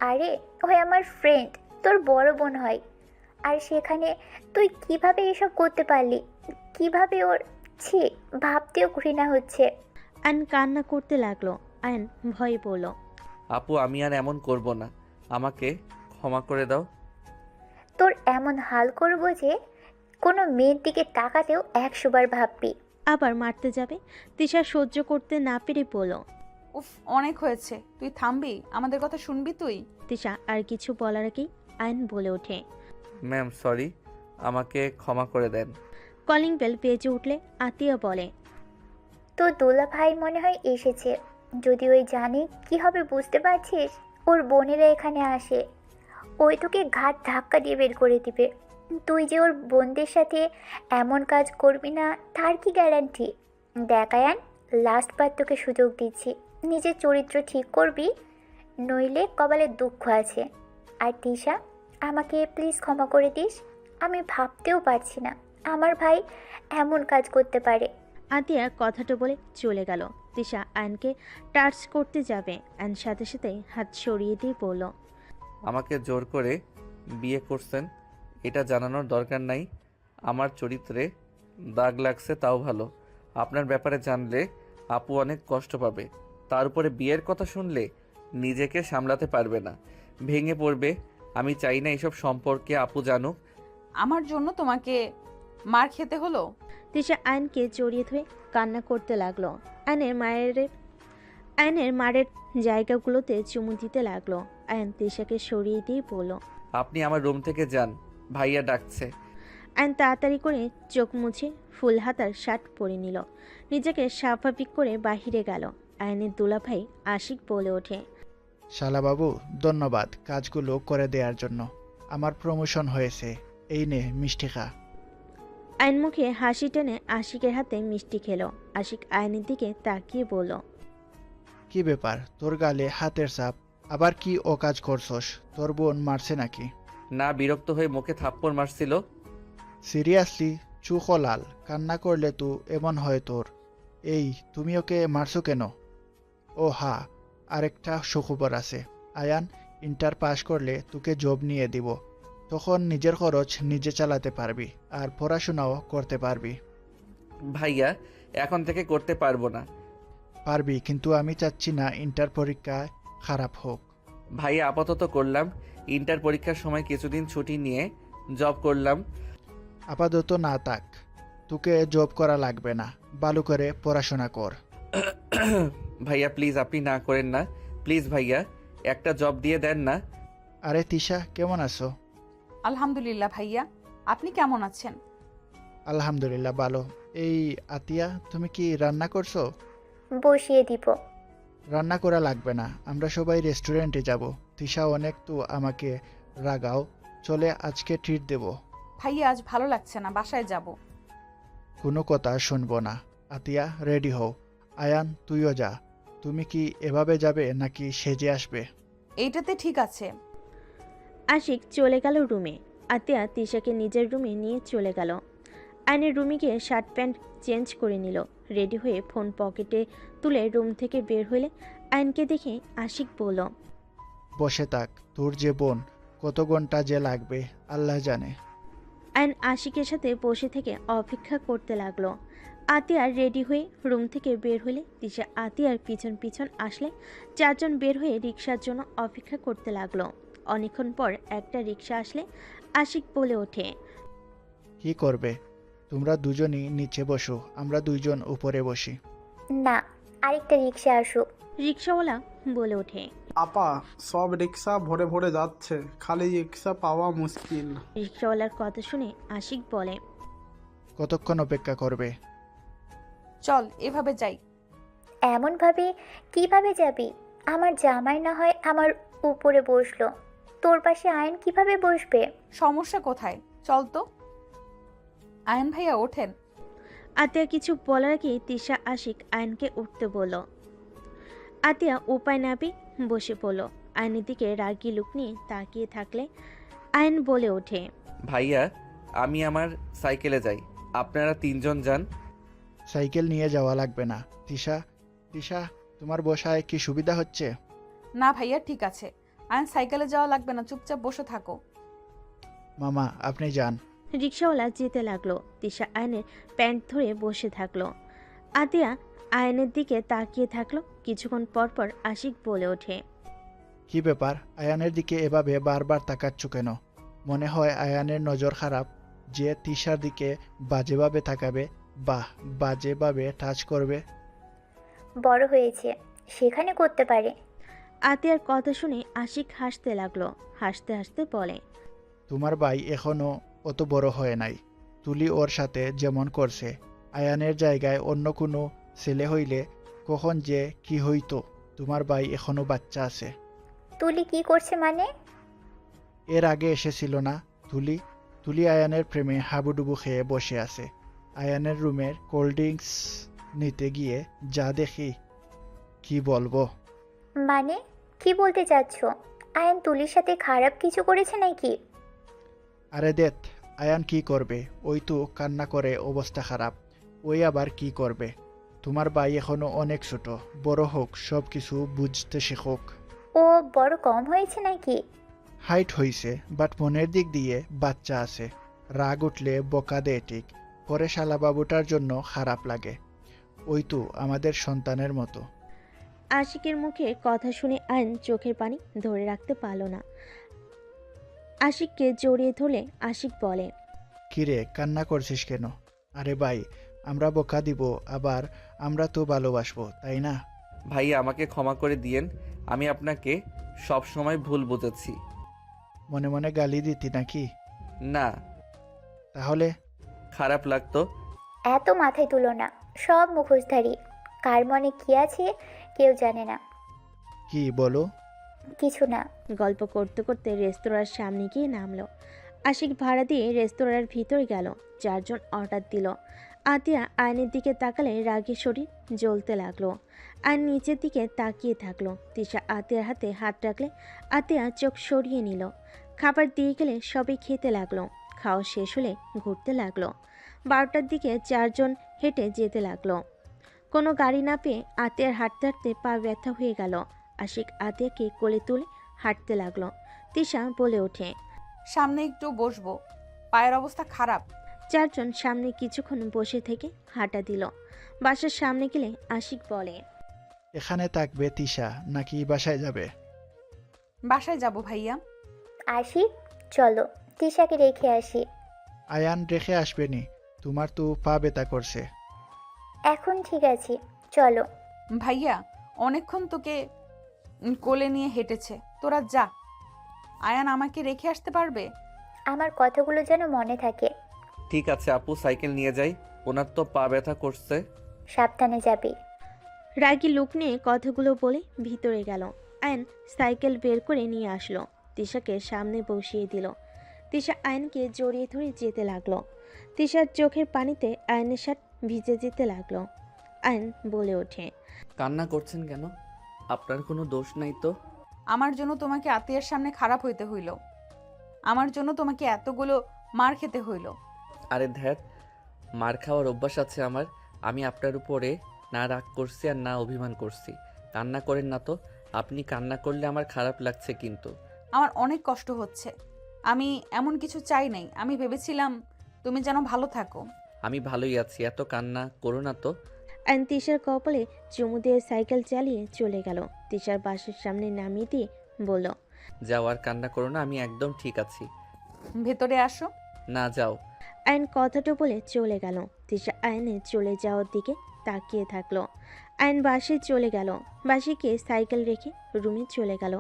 আরে ওই আমার ফ্রেন্ড, তোর বড় বোন হয়, আর সেখানে তুই কিভাবে এসব করতে পারলি? কিভাবে ওর, ছি, ভাবতেও ঘৃণা হচ্ছে। আয়ন কান্না করতে লাগলো। আয়ন ভয়ে বলল, আপু আমি আর এমন করব না, আমাকে ক্ষমা করে দাও। তোর এমন হাল করবো যে কোনো মেয়ের দিকে তাকাতেও 100 বার ভাববি। আবার মারতে যাবে। তিশা সহ্য করতে না পেরে বলল। উফ, অনেক হয়েছে, তুই থামবি? আমাদের কথা শুনবি তুই? তিশা আর কিছু বলার আগেই আয়ন বলে ওঠে। ম্যাম সরি, আমাকে ক্ষমা করে দেন। কলিং বেল বেজে উঠলে আতিয়া বলে। তো দোলা ভাই মনে হয় এসেছে। যদি ওই জানে কি হবে বুঝতে পারছিস? ওর বোনেরা এখানে আসে, ওই তোকে ঘাট ধাক্কা দিয়ে বের করে দিবে। তুই যে ওর বোনদের সাথে এমন কাজ করবি না তার কি গ্যারান্টি? দেখায়ান, লাস্ট বার তোকে সুযোগ দিচ্ছি, নিজের চরিত্র ঠিক করবি, নইলে কপালে দুঃখ আছে। আর তিশা, আমাকে প্লিজ ক্ষমা করে দিস। আমি ভাবতেও পারছি না আমার ভাই এমন কাজ করতে পারে। আতিয়া কথাটা বলে চলে গেল। তিশা আয়নকে টাচ করতে যাবে, আয়ন সাথে সাথে হাত সরিয়ে দিয়ে বলল। আমাকে জোর করে বিয়ে করছেন, এটা জানানোর দরকার নাই। আমার চরিত্রে দাগ লাগছে তাও ভালো। আপনার ব্যাপারে জানলে আপু অনেক কষ্ট পাবে। তার উপরে বিয়ের কথা শুনলে নিজেকে সামলাতে পারবে না, ভেঙে পড়বে। আমি চাই না এসব সম্পর্কে আপু জানুক। আমার জন্য তোমাকে মার খেতে হলো? তিশা আয়নকে জড়িয়ে ধরে কান্না করতে লাগলো। আয়নের মারের জায়গাগুলোতে চুমু দিতে লাগলো। আয়ন তিশাকে সরিয়ে দিয়ে বলল। আপনি আমার রুম থেকে যান, ভাইয়া ডাকছে। আয়ন তাড়াতাড়ি করে চোখ মুছে ফুল হাতার শার্ট পরে নিল, নিজেকে স্বাভাবিক করে বাহিরে গেল। আয়নের দুলাভাই আশিক বলে ওঠে। শালাবাবু, ধন্যবাদ কাজগুলো করে দেওয়ার জন্য। আমার প্রমোশন হয়েছে, এই নে মিষ্টি খা। আয়ন মুখে হাসি টেনে আশিকের হাতে মিষ্টি খেলো। আশিক আয়নের দিকে তাকিয়ে বলল। কি ব্যাপার, তোর গালে হাতের ছাপ? আবার কি ও কাজ করছস? তোর বোন মারছে নাকি? না, বিরক্ত হয়ে মুখে থাপ্পড় মারছিল। সিরিয়াসলি? চুখ লাল, কান্না করলে তো এমন হয় তোর। এই, তুমি ওকে মারছো কেন? ও হা, আরেকটা সুখবর আছে। আয়ান ইন্টার পাস করলে তোকে জব নিয়ে দিব। তখন নিজের খরচ নিজে চালাতে পারবি, আর পড়াশোনাও করতে পারবি। ভাইয়া এখন থেকে করতে পারবো না। পারবি, কিন্তু আমি চাচ্ছি না ইন্টার পরীক্ষায় খারাপ হোক। ভাইয়া আপাতত করলাম, ইন্টার পরীক্ষার সময় কিছুদিন ছুটি নিয়ে জব করলাম। আপাতত না থাক, তোকে জব করা লাগবে না, ভালো করে পড়াশোনা কর। ভাইয়া প্লিজ, আপনি না করেন না। প্লিজ ভাইয়া, একটা জব দিয়ে দেন না। আরে তিশা, কেমন আছো? আলহামদুলিল্লাহ ভাইয়া, আপনি কেমন আছেন? আলহামদুলিল্লাহ ভালো। এই আতিয়া, তুমি কি রান্না করছো? বসিয়ে দিব। রান্না করা লাগবে না, আমরা সবাই রেস্টুরেন্টে যাব। তিশা অনেক তো আমাকে রাগাও, চলে আজকে ট্রিট দেব। ভাইয়া আজ ভালো লাগছে না, বাসায় যাব। কোনো কথা শুনবো না। আতিয়া, রেডি হও। আয়ান, তুইও যা। তুমি কি এভাবে যাবে নাকি সেজে আসবে? এইটাতে ঠিক আছে। আশিক চলে গেল রুমে। আতিয়া তিশাকে নিজের রুমে নিয়ে চলে গেল। আয়নের রুমে গিয়ে শার্ট প্যান্ট চেঞ্জ করে নিল। রেডি হয়ে ফোন পকেটে তুলে রুম থেকে বের হলে আয়নকে দেখে আশিক বলল। বসে থাক, তোর যে বোন, কত ঘন্টা যে লাগবে আল্লাহ জানে। আয়ন আশিকের সাথে বসে থেকে অপেক্ষা করতে লাগলো। আতিয়ার রেডি হয়ে রুম থেকে বের হলে তিশা আতিয়ার পিছন পিছন আসলে চারজন বের হয়ে রিক্সার জন্য অপেক্ষা করতে লাগলো। অনেকক্ষণ পর একটা রিক্সা আসলে আশিক বলে ওঠে। কি করবে? তোমরা দুজনই নিচে বসো, আমরা দুইজন উপরে বসি। না, আরেকটা রিক্সা আসুক। রিক্সাওয়ালা বলে ওঠে। আপা, সব রিক্সা ভরে ভরে যাচ্ছে, খালি রিক্সা পাওয়া মুশকিল। রিক্সাওয়ালার কথা শুনে আশিক বলে। কতক্ষণ অপেক্ষা করবে? চল এভাবে যাই। এমনভাবে কিভাবে যাবি? আমার জামাই না হয় আমার উপরে বসলো, তোর পাশে আয়ন কিভাবে বসবে? সমস্যা কোথায়? চল তো। আয়ন ভাইয়া ওঠেন। আতিয়া কিছু বলার আগে তিশা আশিক আয়নকে উঠতে বলল। আতিয়া উপায় না পেয়ে বসে পড়ল। আয়নের দিকে রাগি লুক নিয়ে তাকিয়ে থাকলে আয়ন বলে ওঠে। ভাইয়া আমি আমার সাইকেলে যাই, আপনারা তিনজন যান। সাইকেল নিয়ে যাওয়া লাগবে না। তিশা, তিশা, তোমার বসায় কি সুবিধা হচ্ছে? না ভাইয়া ঠিক আছে, আয়ন সাইকেলে যাওয়া লাগবে না, চুপচাপ বসে থাকো। মামা, আপনি যান। রিক্সাওয়ালা যেতে লাগলো। তিশা আয়নের প্যান্ট ধরে বসে থাকলো। আতিয়া আয়নের দিকে তাকিয়ে থাকলো। কিছুক্ষণ পর পর আশিক বলে ওঠে। কি ব্যাপার, আয়ানের দিকে এভাবে বারবার তাকাচ্ছ কেন? মনে হয় আয়ানের নজর খারাপ? যে তিশার দিকে বাজেভাবে তাকাবে, বাজেভাবে টাচ করবে? বড় হয়েছে, সেখানে করতে পারে। আতিয়ার কথা শুনে আশিক হাসতে লাগলো। হাসতে হাসতে বলে, তোমার ভাই এখনো অত বড় হয় নাই। তুলি ওর সাথে যেমন করছে, আয়ানের জায়গায় অন্য কোনো ছেলে হইলে কখন যে কি হইতো। তোমার ভাই এখনো বাচ্চা আছে। তুলি কি করছে মানে? এর আগে এসেছিল না তুলি? তুলি আয়ানের প্রেমে হাবুডুবু খেয়ে বসে আছে। আয়ানের রুমের কোল্ড ড্রিঙ্কস নিতে গিয়ে যা দেখি, কি বলবো। মানে কি বলতে চাচ্ছ? আয়ান তুলির সাথে খারাপ কিছু করেছে নাকি? আরে দেখ, আয়ান কি করবে? ওই তো কান্না করে অবস্থা খারাপ। ওই আবার কি করবে? তোমার ভাই এখনো অনেক ছোট, বড় হোক, সব কিছু বুঝতে শেখোক। ও বড় কম হয়েছে নাকি? হাইট হইছে, বাট মনের দিক দিয়ে বাচ্চা আছে। রাগ উঠলে বকা দেয় ঠিক, পরে শালাবাবুটার জন্য খারাপ লাগে। ওই তো আমাদের সন্তানের মতো। আশিকের মুখে কথা শুনে আয়ন চোখের পানি ধরে রাখতে পারল না। আশিককে জড়িয়ে ধরলে আশিক বলে, কিরে, কান্না করছিস কেন? আরে ভাই, আমরা বকা দিব, আবার আমরা তো ভালোবাসবো, তাই না? ভাইয়া আমাকে ক্ষমা করে দিয়েন, আমি আপনাকে সব সময় ভুল বুঝেছি। মনে মনে গালি দিতি নাকি? না, তাহলে? খারাপ লাগতো। এত মাথায় তুলো না, সব মুখোশধারী। কার মনে কি আছে কেউ জানে না। কি বলো? কিছু না। গল্প করতে করতে রেস্তোরাঁর সামনে গিয়ে নামলো। আশিক ভাড়া দিয়ে রেস্তোরাঁর ভিতরে গেল। 4 জন অর্ডার দিল। আতিয়া আয়নের দিকে তাকালে রাগে শরীর জ্বলতে লাগলো। আয়ন নিচের দিকে তাকিয়ে থাকলো। তিশা আতিয়ার হাতে হাত রাখলে আতিয়া চোখ সরিয়ে নিল। খাবার দিয়ে গেলে সবাই খেতে লাগলো। খাওয়া শেষ হলে ঘুরতে লাগলো। 12টার দিকে 4 জন হেঁটে যেতে লাগলো। কোনো গাড়ি না পেয়ে আতিয়ার হাঁটতে হাঁটতে পা ব্যথা হয়ে গেল। আশিক আতিয়াকে কোলে তুলে হাঁটতে লাগলো। তিশা বলে ওঠে, সামনে একটু বসবো, পায়ের অবস্থা খারাপ। 4 জন সামনে কিছুক্ষণ বসে থেকে হাঁটা দিল। বাসার সামনে গেলে আশিক বলে, এখানে থাকবে তিশা নাকি বাসায় যাবে? বাসায় যাব ভাইয়া। আসি, চলো তিশাকে রেখে আসি। আয়ান রেখে আসবেনি, তোমার তো পা ব্যথা করছে। এখন ঠিক আছে, চলো। ভাইয়া অনেকক্ষণ তোকে কোলে নিয়ে হেঁটেছে, তোরা যা। আয়ান আমাকে রেখে আসতে পারবে? আমার কথাগুলো যেন মনে থাকে। ঠিক আছে আপু, সাইকেল নিয়ে যাই, ওনার তো পা ব্যথা করছে। সাবধানে যাবি। রাগী লোক নিয়ে কথাগুলো বলে ভিতরে গেল। আয়ন সাইকেল বের করে নিয়ে আসলো। তিশাকে সামনে বসিয়ে দিল। তিশা আয়নকে জড়িয়ে ধরে যেতে লাগলো। তিশার চোখের পানিতে আয়নের শার্ট ভিজে যেতে লাগলো। আয়ন বলে ওঠে, কান্না করছেন কেন? আপনার কোনো দোষ নাই তো। আমার জন্য তোমাকে আত্মীয়ের সামনে খারাপ হইতে হইল, আমার জন্য তোমাকে এতগুলো মার খেতে হইল। আরে ধ্যাত, মার খাওয়ার অভ্যাস আছে আমার। আমি আপনার উপরে না রাগ করছি আর না অভিমান করছি। কান্না করেন না তো। আপনি কান্না করলে আমার খারাপ লাগছে কিন্তু। আমার অনেক কষ্ট হচ্ছে। আমি এমন কিছু চাই নাই, আমি ভেবেছিলাম তুমি যেন ভালো থাকো। আমি ভালোই আছি, এত কান্না করো না তো। আয়ন তিশার কপালে চুমু দিয়ে সাইকেল চালিয়ে চলে গেল। তিশার বাসের সামনে নামিয়ে দিয়ে বলল, যাও, আর কান্না করো না, আমি একদম ঠিক আছি। ভেতরে আসো। না, যাও। আয়ন কথাটা বলে চলে গেল। তিশা আয়নের চলে যাওয়ার দিকে তাকিয়ে থাকলো। আয়ন বাসে চলে গেল। বাসিকে সাইকেল রেখে রুমে চলে গেল।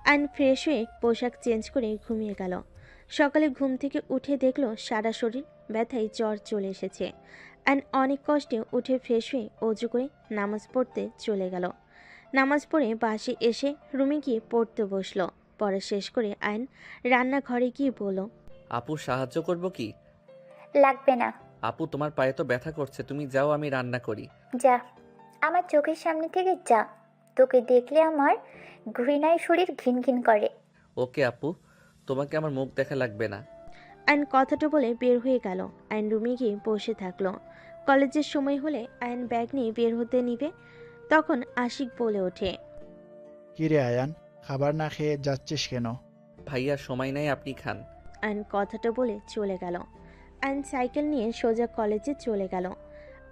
আয়ন ফ্রেশ হয়ে পোশাক চেঞ্জ করে ঘুমিয়ে গেল। সকালে ঘুম থেকে উঠে দেখলো সারা শরীর ব্যথায় জ্বর চলে এসেছে। আয়ন অনেক কষ্টে উঠে ফ্রেশ হয়ে অজু করে নামাজ পড়তে চলে গেল। নামাজ পড়ে বাসে এসে রুমে গিয়ে পড়তে বসলো। পড়া শেষ করে আয়ন রান্নাঘরে গিয়ে বলল, আপু সাহায্য করব কি? লাগবে না। আপু তোমার পায়ে তো ব্যথা করছে, তুমি যাও, আমি রান্না করি। যা, আমার চোখের সামনে থেকে যা। তোকে দেখলে আমার ঘৃণায় শরীর ঘিন ঘিন করে। ওকে আপু, তোমাকে আমার মুখ দেখা লাগবে না। আয়ন কথাটা বলে বের হয়ে গেল। আয়ন রুমে গিয়ে বসে থাকলো। কলেজের সময় হলে আয়ন ব্যাগ নিয়ে বের হতে নিবে, তখন আশিক বলে ওঠে, কিরে আয়ান, খাবার না খেয়ে যাচ্ছিস কেন? ভাইয়া সময় নাই, আপনি খান। আয়ন কথাটা বলে চলে গেল। আয়ন সাইকেল নিয়ে সোজা কলেজে চলে গেল।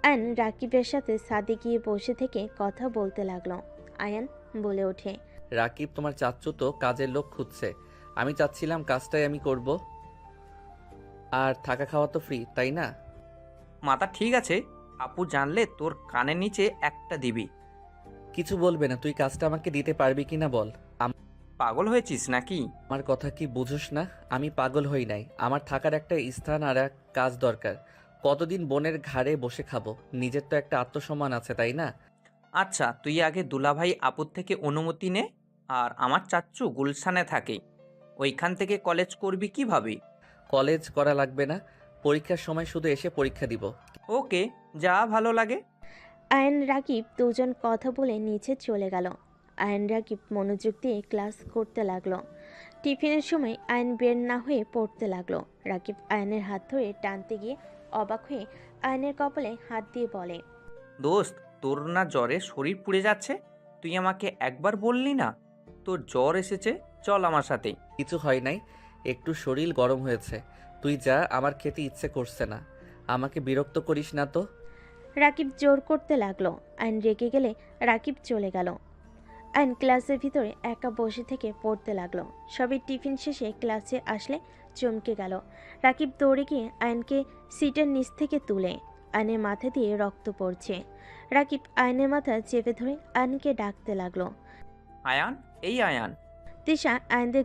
আয়ন রাকিবের সাথে ছাদে গিয়ে বসে থেকে কথা বলতে লাগলো। আয়ন বলে ওঠে, রাকিব তোমার চাচ্চু তো কাজের লোক খুঁজছে, আমি চাচ্ছিলাম কাজটাই আমি করব। আর থাকা খাওয়া তো ফ্রি, তাই না? মাথা ঠিক আছে, আপু জানলে তোর কানের নিচে একটা দিবি। কিছু বলবে না, তুই কাজটা আমাকে দিতে পারবি কিনা বল। পাগল হয়েছিস নাকি? আমার কথা কি বুঝোস না? আমি পাগল হই নাই, আমার থাকার একটা স্থান আর এক কাজ দরকার। কতদিন বোনের ঘাড়ে বসে খাবো? নিজের তো একটা আত্মসম্মান আছে, তাই না? আচ্ছা, তুই আগে দুলাভাই আপুর থেকে অনুমতি নে। আর আমার চাচ্চু গুলশানে থাকে, ওইখান থেকে কলেজ করবি কিভাবে? কলেজ করা লাগবে না, পরীক্ষার সময় শুধু এসে পরীক্ষা দিব। ওকে, যা ভালো লাগে। আয়ন রাকিব দুজন কথা বলে নিচে চলে গেল। আয়ন রাকিব মনোযোগ দিয়ে ক্লাস করতে লাগলো। টিফিনের সময় আয়ন বের না হয়ে পড়তে লাগলো। রাকিব আয়নের হাত ধরে টানতে গিয়ে অবাক হয়ে আয়নের কপালে হাত দিয়ে বলে, দোস্ত, তোর না জ্বরে শরীর পুড়ে যাচ্ছে? তুই আমাকে একবার বললি না তোর জ্বর এসেছে? চল আমার সাথে। কিছু হয় নাই, একটু শরীর গরম হয়েছে। তুই যা, আমার খেতে ইচ্ছে করছে না। আমাকে বিরক্ত করিস না তো। রাকিব জোর করতে লাগলো। আয়ন রেগে গেলে রাকিব চলে গেল। আয়ন ক্লাসের ভিতরে একা বসে থেকে পড়তে লাগলো। সবাই টিফিন শেষে ক্লাসে আসলে চমকে গেল। রাকিব দৌড়ে গিয়ে আয়নকে সিটের নিচ থেকে তুলে। আয়নের মাথা দিয়ে রক্ত পড়ছে। রাকিব আয়নের মাথা চেপে ধরে আয়নকে ডাকতে লাগলো। আয়ান, এই আয়ান। তিশা আয়নদের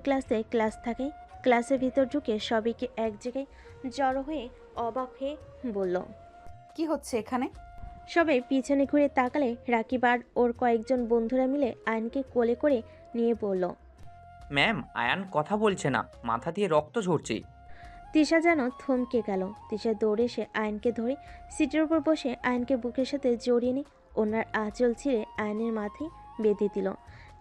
ক্লাস থাকে। ক্লাসের ভিতর ঢুকে সবাইকে এক জায়গায় জড়ো হয়ে অবাক হয়ে বলল, কি হচ্ছে এখানে? সবাই পিছনে ঘুরে তাকালে রাকিব আর ওর কয়েকজন বন্ধুরা মিলে আয়নকে কোলে করে নিয়ে বলল। ম্যাম, আয়ান কথা বলছে না, মাথা দিয়ে রক্ত ঝরছে। তিশা যেন থমকে গেল। তিশা দৌড়ে এসে আয়নকে ধরে সিটের উপর বসে আয়নকে বুকের সাথে জড়িয়ে নিয়ে ওনার আঁচল ছিঁড়ে আয়নের মাথায় বেঁধে দিল।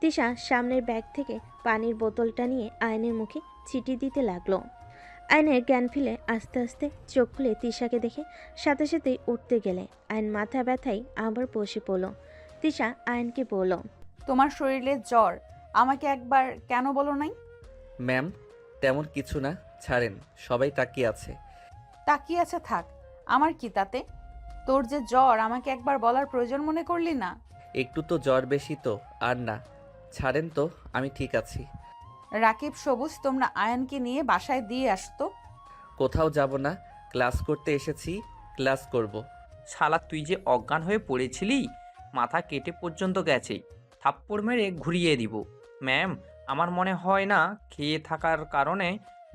তিশা সামনের ব্যাগ থেকে পানির বোতলটা নিয়ে আয়নের মুখে ছিটি দিতে লাগলো। আয়নের জ্ঞান ফিরে আস্তে আস্তে চোখ খুলে তিশাকে দেখে সাথে সাথেই উঠতে গেলে আয়ন মাথা ব্যথায় আবার বসে পড়ল। তিশা আয়নকে বলল, তোমার শরীরে জ্বর, আমাকে একবার কেন বলো নাই? ম্যাম, তেমন কিছু না, ছাড়েন। সবাই তাকিয়ে আছে। তাকিয়ে আছে থাক, আমার কি তাতে? তোর যে জ্বর, আমাকে একবার বলার প্রয়োজন মনে করলি না? একটু তো জ্বর বেশি তো, আর না। ছাড়েন তো, আমি ঠিক আছি। রাকিব, সবুজ, তোমরা আয়ানকে নিয়ে বাসায় দিয়ে আসতো। কোথাও যাব না, ক্লাস করতে এসেছি, ক্লাস করব। শালা, তুই যে অজ্ঞান হয়ে পড়েছিলি, মাথা কেটে পর্যন্ত গেছে। থাপ্পড় মেরে ঘুরিয়ে দিব। ম্যাম, আমার মনে হয় না খেয়ে থাকার কারণে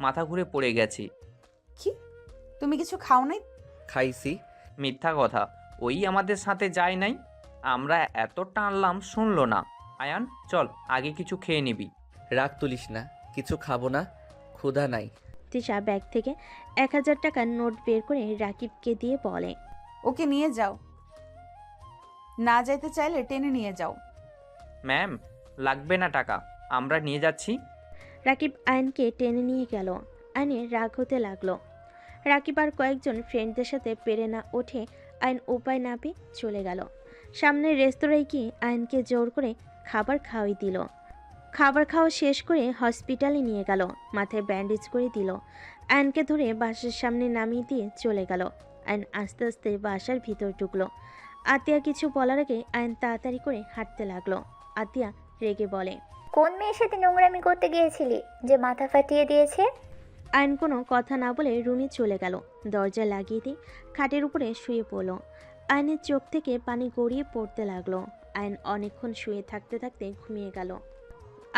মাথা ঘুরে পড়ে গেছে। কি, তুমি কিছু খাও নাই? খাইছি। মিথ্যা কথা, ওই আমাদের সাথে যায় নাই। আমরা এত টানলাম, শুনলো না। আয়ান, চল, আগে কিছু খেয়ে নিবি। রাগ তুলিস না, কিছু খাবো না, ক্ষুধা নাই। তিশা ব্যাগ থেকে 1000 টাকার নোট বের করে রাকিবকে দিয়ে বলে, ওকে নিয়ে যাও, না যাইতে চাইলে টেনে নিয়ে যাও। ম্যাম, লাগবে না টাকা, আমরা নিয়ে যাচ্ছি। রাকিব আয়নকে টেনে নিয়ে গেল। আয়নের রাগ হতে লাগলো। রাকিব আর কয়েকজন ফ্রেন্ডদের সাথে পেরে না ওঠে আয়ন উপায় না পেয়ে চলে গেল। সামনের রেস্তোরাঁয় গিয়ে আয়নকে জোর করে খাবার খাওয়াই দিল। খাবার খাওয়া শেষ করে হসপিটালে নিয়ে গেল, মাথায় ব্যান্ডেজ করে দিল। আয়নকে ধরে বাসার সামনে নামিয়ে দিয়ে চলে গেল। আয়ন আস্তে আস্তে বাসার ভিতর ঢুকলো। আতিয়া কিছু বলার আগে আয়ন তাড়াতাড়ি করে হাঁটতে লাগলো। আতিয়া রেগে বলে, কোন মেয়ের সাথে নোংরামি করতে গিয়েছিলি যে মাথা ফাটিয়ে দিয়েছে? আয়ন কোনো কথা না বলে রুমে চলে গেল। দরজা লাগিয়ে দিয়ে খাটের উপরে শুয়ে পড়ল। আয়নের চোখ থেকে পানি গড়িয়ে পড়তে লাগলো। আয়ন অনেকক্ষণ শুয়ে থাকতে থাকতে ঘুমিয়ে গেল।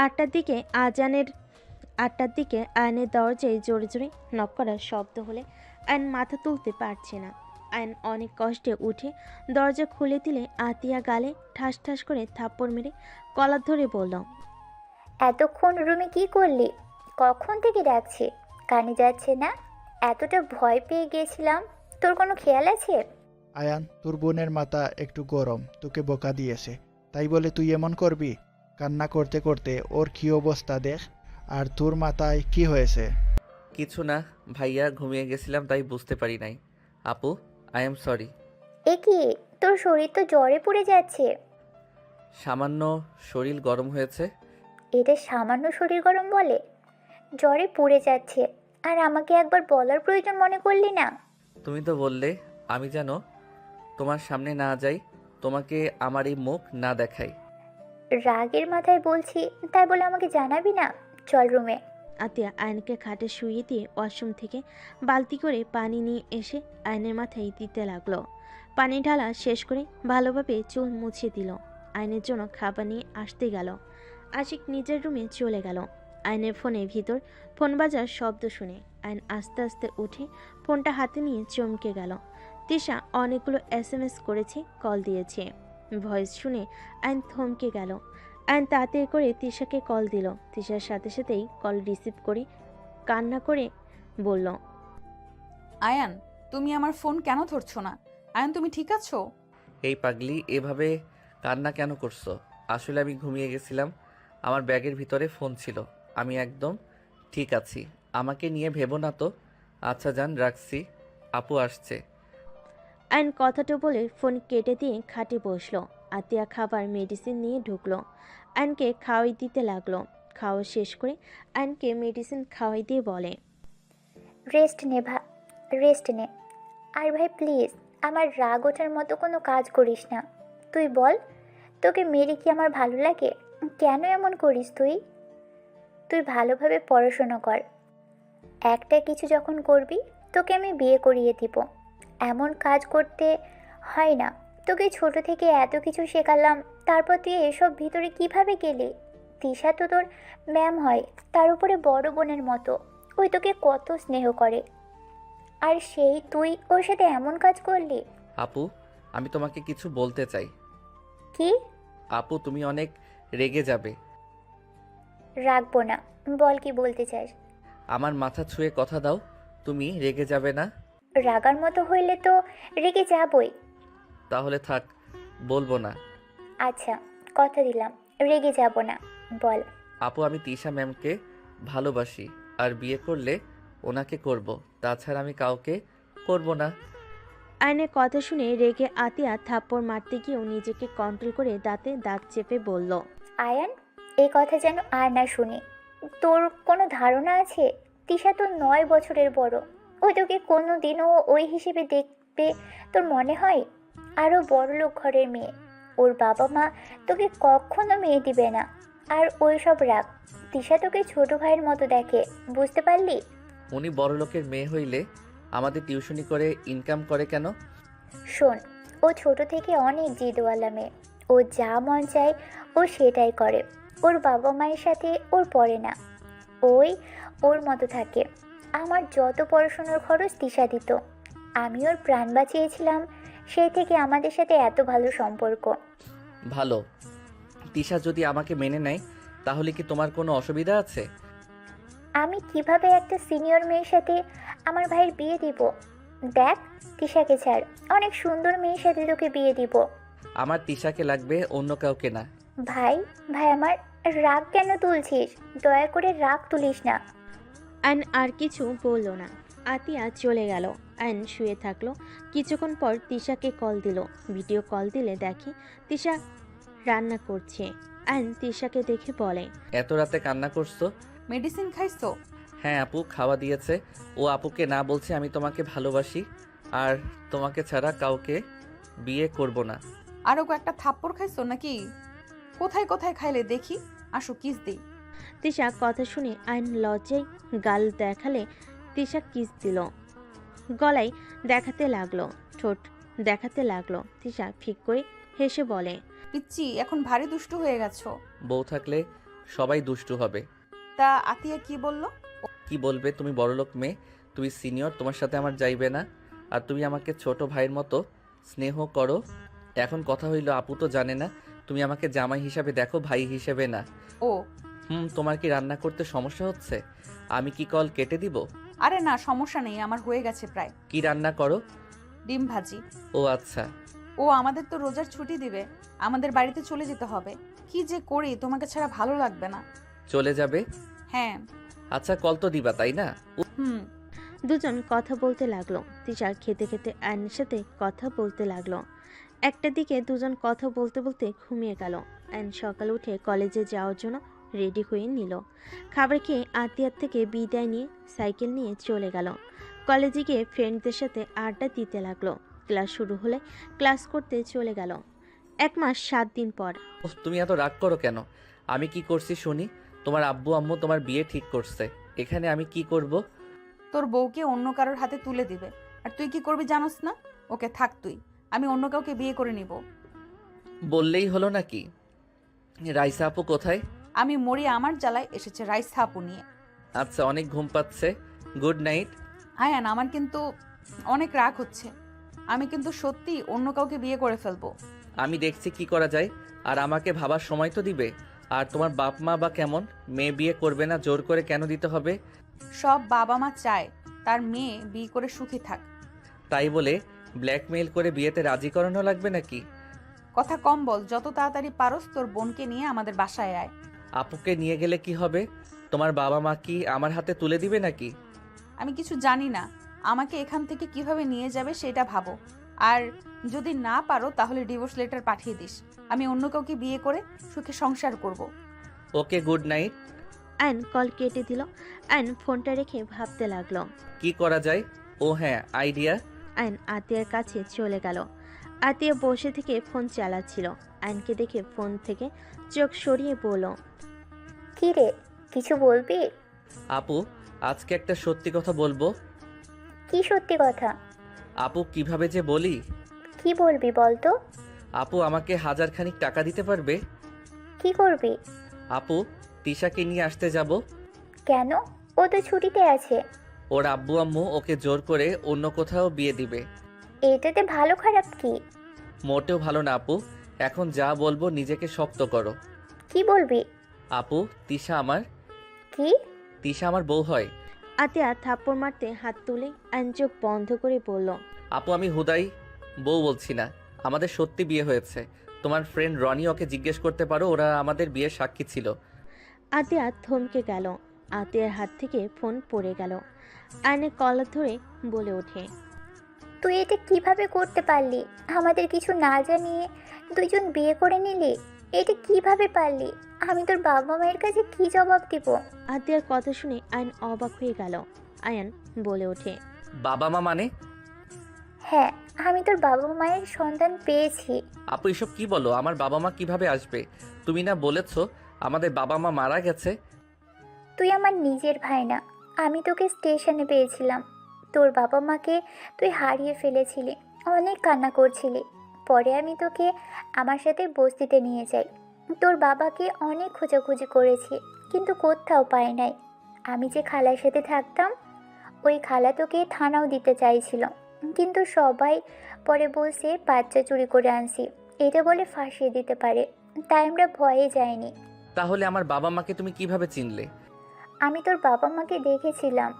8টার দিকে আয়নের দরজায় জোরে জোরে নক করার শব্দ হলে আয়ন মাথা তুলতে পারছে না। আয়ন অনেক কষ্টে উঠে দরজা খুলে দিলে আতিয়া গালে ঠাস ঠাস করে থাপ্পড় মেরে কলার ধরে বলল, এতক্ষণ রুমে কি করলি? কখন থেকে ডাকছি, কানে যাচ্ছে না? এতটা ভয় পেয়ে গিয়েছিলাম, তোর কোনো খেয়াল আছে? আয়ান, তোর বোনের মাথা একটু গরম, তোকে বোকা দিয়েছে, তাই বলে তুই এমন করবি? কান্না করতে করতে ওর কী অবস্থা দেখ। আর তোর মাথায় কি হয়েছে? কিছু না ভাইয়া, ঘুমিয়ে গেছিলাম তাই বুঝতে পারি নাই। আপু, আই এম সরি। এ কি, তোর শরীর তো জ্বরে পুড়ে যাচ্ছে। সামান্য শরীর গরম হয়েছে। এটা সামান্য শরীর গরম বলে? জ্বরে পুড়ে যাচ্ছে আর আমাকে একবার বলার প্রয়োজন মনে করলি না? তুমি তো বললে আমি যেন তোমার সামনে না যাই, তোমাকে আমার এই মুখ না দেখাই। রাগের মাথায় বলছি, তাই বলে আমাকে জানাবি না? চল রুমে। আতিয়া আয়নকে খাটে শুইয়ে দিয়ে ওয়াশরুম থেকে বালতি করে পানি নিয়ে এসে আয়নের মাথায় দিতে লাগলো। পানি ঢালা শেষ করে ভালোভাবে চুল মুছিয়ে দিল। আয়নের জন্য খাবার নিয়ে আসতে গেল। আশিক নিজের রুমে চলে গেল। আয়নের ফোনের ভিতর ফোন বাজার শব্দ শুনে আয়ন আস্তে আস্তে উঠে ফোনটা হাতে নিয়ে চমকে গেল। তিশা অনেকগুলো SMS করেছে, কল দিয়েছে। ভয়েস শুনে আয়ন থমকে গেল। আয়ন তাড়াতাড়ি করে তিশাকে কল দিল। তিশার সাথে সাথেই কল রিসিভ করে কান্না করে বলল, আয়ান, তুমি আমার ফোন কেন ধরছো না? আয়ান, তুমি ঠিক আছো? এই পাগলি, এভাবে কান্না কেন করছো? আসলে আমি ঘুমিয়ে গেছিলাম। আমার ব্যাগের ভিতরে ফোন ছিল। আমি একদম ঠিক আছি। আমাকে নিয়ে ভেবো না তো। আচ্ছা জান, রাখছি। আপু আসছে। আয়ন কথাটা বলে ফোন কেটে দিয়ে খাটে বসলো। আতিয়া খাবার মেডিসিন নিয়ে ঢুকলো। আয়নকে খাওয়াই দিতে লাগলো। খাওয়া শেষ করে আয়নকে মেডিসিন খাওয়াই দিয়ে বলে, রেস্ট নে। আর ভাই প্লিজ আমার রাগ ওঠার মতো কোনো কাজ করিস না। তুই বল, তোকে মেরে কি আমার ভালো লাগে? কেন এমন করিস তুই? তুই ভালোভাবে পড়াশোনা কর। একটা কিছু যখন করবি তোকে আমি বিয়ে করিয়ে দিব। এমন কাজ করতে হয় না। তোকে ছোট থেকে এত কিছু শেখালাম, তারপর তুই এসব ভিতরে কিভাবে গেলি? তিশা তো তোর ম্যাম হয়, তার উপরে বড় বোনের মতো। ওই তোকে কত স্নেহ করে, আর সেই তুই ওর সাথে এমন কাজ করলি। আপু, আমি তোমাকে কিছু বলতে চাই। কি? আপু, তুমি অনেক রেগে যাবে। রাখবো না, বল কি বলতে চাস। আমার মাথা ছুঁয়ে কথা দাও, তুমি রেগে যাবে না। রাগার মতো হইলে তো রেগে যাবই। তাহলে থাক, বলবো না। আচ্ছা, কথা দিলাম রেগে যাব না, বল। আপু, আমি তিশা ম্যামকে ভালোবাসি, আর বিয়ে করলে ওনাকে করব। তাছাড়া আমি কাউকে করব না। আয়নের কথা শুনে রেগে আতিয়া থাপ্পড় মারতে গিয়েও নিজেকে কন্ট্রোল করে দাঁতে দাঁত চেপে বলল, আয়ান, এই কথা যেন আর না শুনি। তোর কোনো ধারণা আছে? তিশা তো 9 বছরের বড়। ওই তোকে কোনো দিনও ওই হিসেবে দেখবে তোর মনে হয়? আরও বড়লোক ঘরের মেয়ে। ওর বাবা মা তোকে কখনো মেয়ে দিবে না। আর ওই সব রাগ, তিশা তোকে ছোট ভাইয়ের মতো দেখে, বুঝতে পারলি? উনি বড় লোকের মেয়ে হইলে আমাদের টিউশনি করে ইনকাম করে কেন? শোন, ও ছোট থেকে অনেক জিদওয়ালা মেয়ে। ও যা মন চায় ও সেটাই করে। ওর বাবা মায়ের সাথে ওর পড়ে না, ওই ওর মতো থাকে। আমার যত পড়াশোনার খরচ তিশা দিত। আমি ওর প্রাণ বাঁচিয়েছিলাম, সেই থেকে আমাদের সাথে এত ভালো সম্পর্ক। ভালো। তিশা যদি আমাকে মেনে নেয় তাহলে কি তোমার কোনো অসুবিধা আছে? আমি কিভাবে একটা সিনিয়র মেয়ের সাথে আমার ভাইয়ের বিয়ে দিব? দেখ, তিশাকে ছাড়, অনেক সুন্দর মেয়ের সাথে তোকে বিয়ে দিব। আমার তিশাকে লাগবে, অন্য কাউকে না। ভাই, আমার রাগ কেন তুলছিস? দয়া করে রাগ তুলিস না। আয়ন আর কিছু বলল না। আতিয়া চলে গেল। আয়ন শুয়ে থাকলো। কিছুক্ষণ পর তিশাকে কল দিল। ভিডিও কল দিলে দেখে তিশা রান্না করছে। আয়ন তিশাকে দেখে বলে, এত রাতে কান্না করছো? মেডিসিন খাইছো? হ্যাঁ আপু, খাওয়া দিয়েছে। ও আপুকে না বলছে আমি তোমাকে ভালোবাসি, আর তোমাকে ছাড়া কাউকে বিয়ে করব না। আরও কয়েকটা থাপ্পড় খাইছো নাকি? কোথায় কোথায় খাইলে দেখি, আসো কিস দিই। তিশা কথা শুনে আয়ন লজ্জায় গাল দেখালে তিশা কিস দিল। গলায় দেখাতে লাগলো, ঠোঁট দেখাতে লাগলো। তিশা ফিক করে হেসে বলে, পিচ্ছি, এখন ভারী দুষ্টু হয়ে গেছো। বউ থাকলে সবাই দুষ্টু হবে। তা আতিয়া কি বললো? কি বলবে? তুমি বড়লোক মেয়ে, তুমি সিনিয়র, তোমার সাথে আমার যাইবে না। আর তুমি আমাকে ছোট ভাইয়ের মতো স্নেহ করো। এখন কথা হইল, আপু তো জানে না তুমি আমাকে জামাই হিসাবে দেখো, ভাই হিসেবে না। ও, তোমার কি রান্না করতে সমস্যা হচ্ছে? আমি কি কল কেটে দিব? আরে না, সমস্যা নেই, আমার হয়ে গেছে প্রায়। কি রান্না করো? ডিম ভাজি। ও আচ্ছা। ও, আমাদের তো রোজার ছুটি দিবে, আমাদের বাড়িতে চলে যেতে হবে। কি যে করি, তোমাকে ছাড়া ভালো লাগবে না। চলে যাবে? হ্যাঁ। আচ্ছা, কল তো দিবা তাই না? হুম। দুজন কথা বলতে লাগলো। তিশা খেতে খেতে আয়নের সাথে কথা বলতে লাগলো। একটা দিকে দুজন কথা বলতে বলতে ঘুমিয়ে গেল। আয়ন সকালে উঠে কলেজে যাওয়ার জন্য রেডি হয়ে নিল। খাবার খেয়ে আতিয়ার থেকে বিদায় নিয়ে সাইকেল নিয়ে চলে গেল। কলেজে গিয়ে ফ্রেন্ডদের সাথে আড্ডা দিতে লাগলো। ক্লাস শুরু হলে ক্লাস করতে চলে গেল। 1 মাস 7 দিন পর। তুমি এত রাগ করো কেন? আমি কি করছি শুনি? তোমার আব্বু আম্মু তোমার বিয়ে ঠিক করছে, এখানে আমি কি করব? তোর বউকে অন্য কারোর হাতে তুলে দিবে। আর তুই কি করবি জানোস না? ওকে থাক তুই, আমি অন্য কাউকে বিয়ে করে নিব। বললেই হলো নাকি? রাইসা আপু কোথায়? আমি মরি আমার জ্বালায় এসেছে রাইসা আপু নিয়ে। আচ্ছা, অনেক ঘুম পাচ্ছে। Good night. আয়ান, আমার কিন্তু অনেক রাগ হচ্ছে। আমি কিন্তু সত্যি অন্য কাউকে বিয়ে করে ফেলবো। আমি দেখছি কি করা যায়। আর আমাকে ভাবার সময় তো দিবে। আর তোমার বাপ মা বা কেমন? মেয়ে বিয়ে করবে না, জোর করে কেন দিতে হবে? সব বাবা মা চায় তার মেয়ে বিয়ে করে সুখী থাক। তাই বলে ব্ল্যাকমেইল করে বিয়েতে রাজি করানো লাগবে নাকি? কথা কম বল, যত তাড়াতাড়ি পারস তোর বোনকে নিয়ে আমাদের বাসায় আয়। আপুকে নিয়ে গেলে কি হবে? তোমার বাবা মা কি আমার হাতে তুলে দিবে নাকি? আমি কিছু জানি না, আমাকে এখান থেকে কিভাবে নিয়ে যাবে সেটা ভাবো। আর যদি না পারো তাহলে ডিভোর্স লেটার পাঠিয়ে দিস। আমি অন্য কাউকে বিয়ে করে সুখে সংসার করব। ওকে, গুড নাইট। আয়ন কল কেটে দিল। আয়ন ফোনটা রেখে ভাবতে লাগলো। কি করা যায়? ও হ্যাঁ, আইডিয়া। আয়ন আতিয়ার কাছে চলে গেল। আতিয়া বসে থেকে ফোন চালাচ্ছিল। আয়নকে দেখে ফোন থেকে চোখ সরিয়ে বলল, কি রে, কিছু বলবি? আপু, আজকে একটা সত্যি কথা বলবো। কি সত্যি কথা? আপু, কিভাবে যে বলি। কি বলবি বল তো? আপু, আমাকে 1000 খানিক টাকা দিতে পারবে? কি করবি? আপু, তিশাকে নিয়ে আসতে যাব। কেন? ও তো ছুটিতে আছে। ওর আব্বু আম্মু ওকে জোর করে অন্য কোথাও বিয়ে দিবে। এটাতে ভালো খারাপ কি? মোটেও ভালো না আপু। এখন যা বলবো নিজেকে শক্ত করো। কি বলবি? আপু, কি? তিশা আমার বউ হয়। আতিয়া থাপ্পড় মারতে হাত তুলে আয়ন চোখ বন্ধ করে বলল, আপু, আমি হুদাই বউ বলছি না। আমাদের সত্যি বিয়ে হয়েছে। তোমার ফ্রেন্ড রনি, ওকে জিজ্ঞেস করতে পারো, ওরা আমাদের বিয়ের সাক্ষী ছিল। আতিয়া থমকে গেল। আতিয়ার হাত থেকে ফোন পড়ে গেল। আয়নের কলার ধরে বলে ওঠে, তুই এটা কিভাবে করতে পারলি? আমাদের কিছু না জানিয়ে দুইজন বিয়ে করে নিলি? এটা কিভাবে পারলি? আমি তোর বাবা মায়ের কাছে কি জবাব দিব? আতিয়ার কথা শুনে আয়ন অবাক হয়ে গেল। আয়ন বলে ওঠে, বাবা মা মানে? হ্যাঁ, আমি তোর বাবা মায়ের সন্তান পেয়েছি। আপু, এসব কি বলো? আমার বাবা মা কিভাবে আসবে? তুমি না বলেছো আমাদের বাবা মা মারা গেছে? তুই আমার নিজের ভাই না। আমি তোকে স্টেশনে পেয়েছিলাম। তোর বাবা মাকে তুই হারিয়ে ফেলেছিলি, অনেক কান্না করছিলি। পরে আমি তোকে আমার সাথে বস্তিতে নিয়ে যাই। তোর বাবাকে অনেক খোঁজাখুঁজি করেছি, কিন্তু কোথাও পাই নাই। আমি যে খালার সাথে থাকতাম, ওই খালা তোকে থানাও দিতে চাইছিল, কিন্তু সবাই পরে বলছে বাচ্চা চুরি করে আনছি, এটা বলে ফাঁসিয়ে দিতে পারে। তাই আমরা ভয়ে যাইনি। তাহলে আমার বাবা মাকে তুমি কিভাবে চিনলে? আমি তোর বাবা মাকে দেখেছিলাম।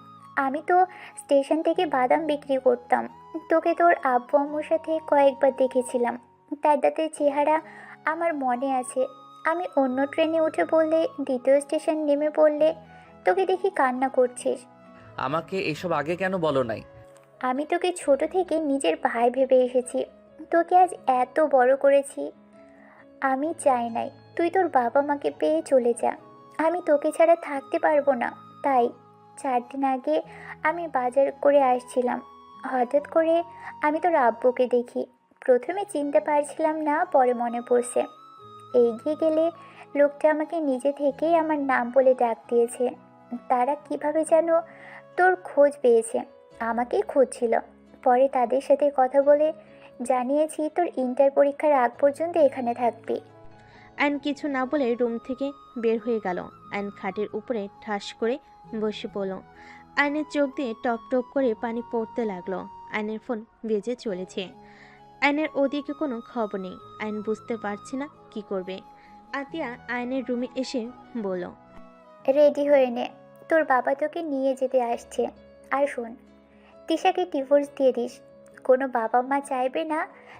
আমি তো স্টেশন থেকে বাদাম বিক্রি করতাম। তোকে তোর আব্বু আম্মুর সাথে কয়েকবার দেখেছিলাম। তাদের চেহারা আমার মনে আছে। আমি অন্য ট্রেনে উঠে পড়লে, দ্বিতীয় স্টেশন নেমে পড়লে তোকে দেখি কান্না করছিস। আমাকে এসব আগে কেন বলো নাই? আমি তোকে ছোট থেকে নিজের ভাই ভেবে এসেছি। তোকে আজ এত বড় করেছি। আমি চাই নাই তুই তোর বাবা মাকে পেয়ে চলে যা। আমি তোকে ছাড়া থাকতে পারবো না। তাই 4 দিন আগে আমি বাজার করে আসছিলাম। হঠাৎ করে আমি তোর আব্বুকে দেখি। প্রথমে চিনতে পারছিলাম না, পরে মনে পড়ছে। এগিয়ে গেলে লোকটা আমাকে নিজে থেকেই আমার নাম বলে ডাক দিয়েছে। তারা কিভাবে যেন তোর খোঁজ পেয়েছে, আমাকেই খুঁজছিল। পরে তাদের সাথে কথা বলে জানিয়েছি তোর ইন্টার পরীক্ষার আগ পর্যন্ত এখানে থাকবি। আয়ন কিছু না বলে রুম থেকে বের হয়ে গেল। আয়ন খাটের উপরে ঠাস করে বসে পড়ল। আয়নের চোখ দিয়ে টপ টপ করে পানি পড়তে লাগলো। আয়নের ফোন বেজে চলেছে। আয়নের ওদিকে কোনো খবর নেই। আয়ন বুঝতে পারছে না কি করবে। আতিয়া আয়নের রুমে এসে বলল, রেডি হয়ে নে, তোর বাবা তোকে নিয়ে যেতে আসছে। আর শোন, তিশাকে ডিভোর্স দিয়ে দিস। কোনো বাবা মা চাইবে না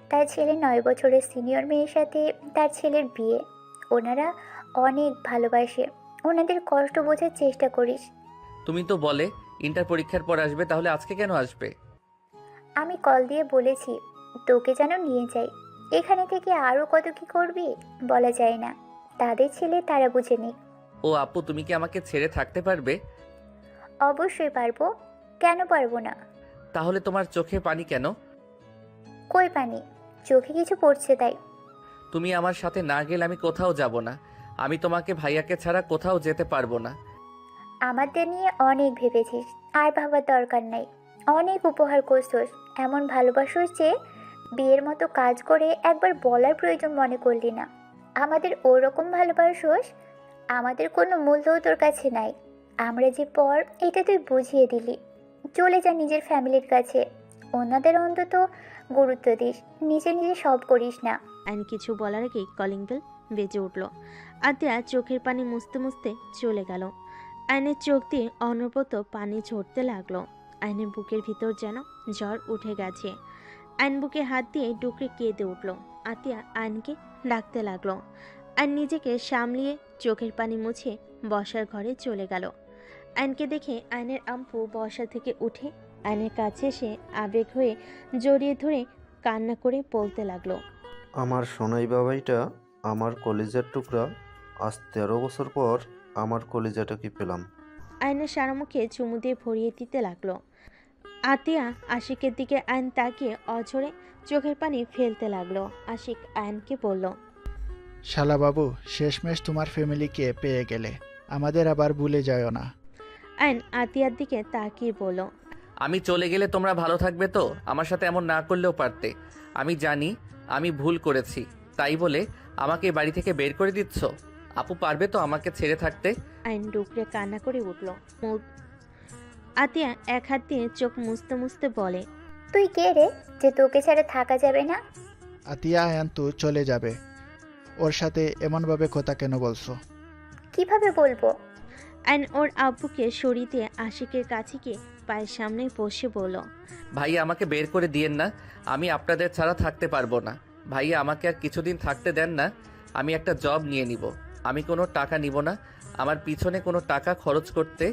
তার ছেলে 9 বছরের সিনিয়র মেয়ের সাথে তার ছেলের বিয়ে। ওনারা অনেক ভালোবাসে, ওনাদের কষ্ট বোঝার চেষ্টা করিস। তুমি তো বলে ইন্টার পরীক্ষার পর আসবে, তাহলে আজকে কেন আসবে? আমি কল দিয়ে বলেছি তোকে যেন নিয়ে যাই। এখানে থেকে আরও কত কি করবি বলা যায় না। তাদের ছেলে তারা বুঝে নিক। ও আপু, তুমি কি আমাকে ছেড়ে থাকতে পারবে? অবশ্যই পারবো, কেন পারবো না? তাহলে তোমার চোখে পানি কেন? কই পানি? চোখে কিছু পড়ছে তাই। তুমি আমার সাথে না গেলে আমি কোথাও যাব না। আমি তোমাকে ভাইয়াকে ছাড়া কোথাও যেতে পারবো না। আমাদের নিয়ে অনেক ভেবেছিস, আর ভাবার দরকার নাই। অনেক উপহার করছোস, এমন ভালোবাসোস যে বিয়ের মতো কাজ করে একবার বলার প্রয়োজন মনে করলি না। আমাদের ওরকম ভালোবাসোস, আমাদের কোনো মূল্যও তোর কাছে নাই। আমরা যে পর এটা তুই বুঝিয়ে দিলি। চলে যা নিজের ফ্যামিলির কাছে, ওনাদের অন্তত গুরুত্ব দিস, নিজে নিজে সব করিস না। আইন কিছু বলার আগেই কলিং বেল বেজে উঠল। আতিয়া চোখের পানি মুছতে মুছতে চলে গেল। আইনের চোখ দিয়ে অনবরত পানি ঝরতে লাগলো। আইনের বুকের ভিতর যেন জ্বর উঠে গেছে। আইন বুকে হাত দিয়ে ডুকরে কেঁদে উঠল। আতিয়া আইনকে ডাকতে লাগলো। আইন নিজেকে সামলিয়ে চোখের পানি মুছে বসার ঘরে চলে গেল। আইনকে দেখে আইনের আম্পু বসা থেকে উঠে আইনের কাছে এসে আবেগ হয়ে জড়িয়ে ধরে কান্না করে বলতে লাগলো, আমার সোনাই বাবাইটা, আমার কলিজার টুকরা, আজ 13 বছর পর আমার কলিজাটাকে পেলাম। আয়নের সারা মুখে চুমু দিয়ে ভরিয়ে দিতে লাগলো। আতিয়া আশিকের দিকে আয়ন তাকিয়ে অঝরে চোখের পানি ফেলতে লাগলো। আশিক আয়নকে বলল, শালাবাবু, শেষমেশ তোমার ফ্যামিলিকে পেয়ে গেলে, আমাদের আবার ভুলে যাও না। আয়ন আতিয়ার দিকে তাকিয়ে বলল, আমি চলে গেলে তোমরা ভালো থাকবে তো? আমার সাথে এমন না করলেও পারতে। আমি জানি আমি ভুল করেছি, তাই বলে আমাকে এই বাড়ি থেকে বের করে দিচ্ছ? আপু পারবে তো আমাকে ছেড়ে থাকতে? আয়ন ডুকরে কান্না করে উঠল। আতিয়া এক হাত দিয়ে চোখ মুছতে মুছতে বলে, তুই কে রে যে তোকে ছেড়ে থাকা যাবে না? আতিয়া আয়ান তো চলে যাবে, ওর সাথে এমনভাবে কথা কেন বলছো? কিভাবে বলবো? আয়ন ওর আব্বুকে সরিয়ে দিয়ে আশিকের কাছে গিয়ে পায়ের সামনে বসে বলল, ভাইয়া আমাকে বের করে দিয়েন না, আমি আপনাদের ছাড়া থাকতে পারবো না। ভাইয়া আমাকে আর কিছুদিন থাকতে দেন না, আমি একটা জব নিয়ে নিব। আমি কোনো টাকা নিব না, আমার পিছনে কোনো টাকা খরচ করতে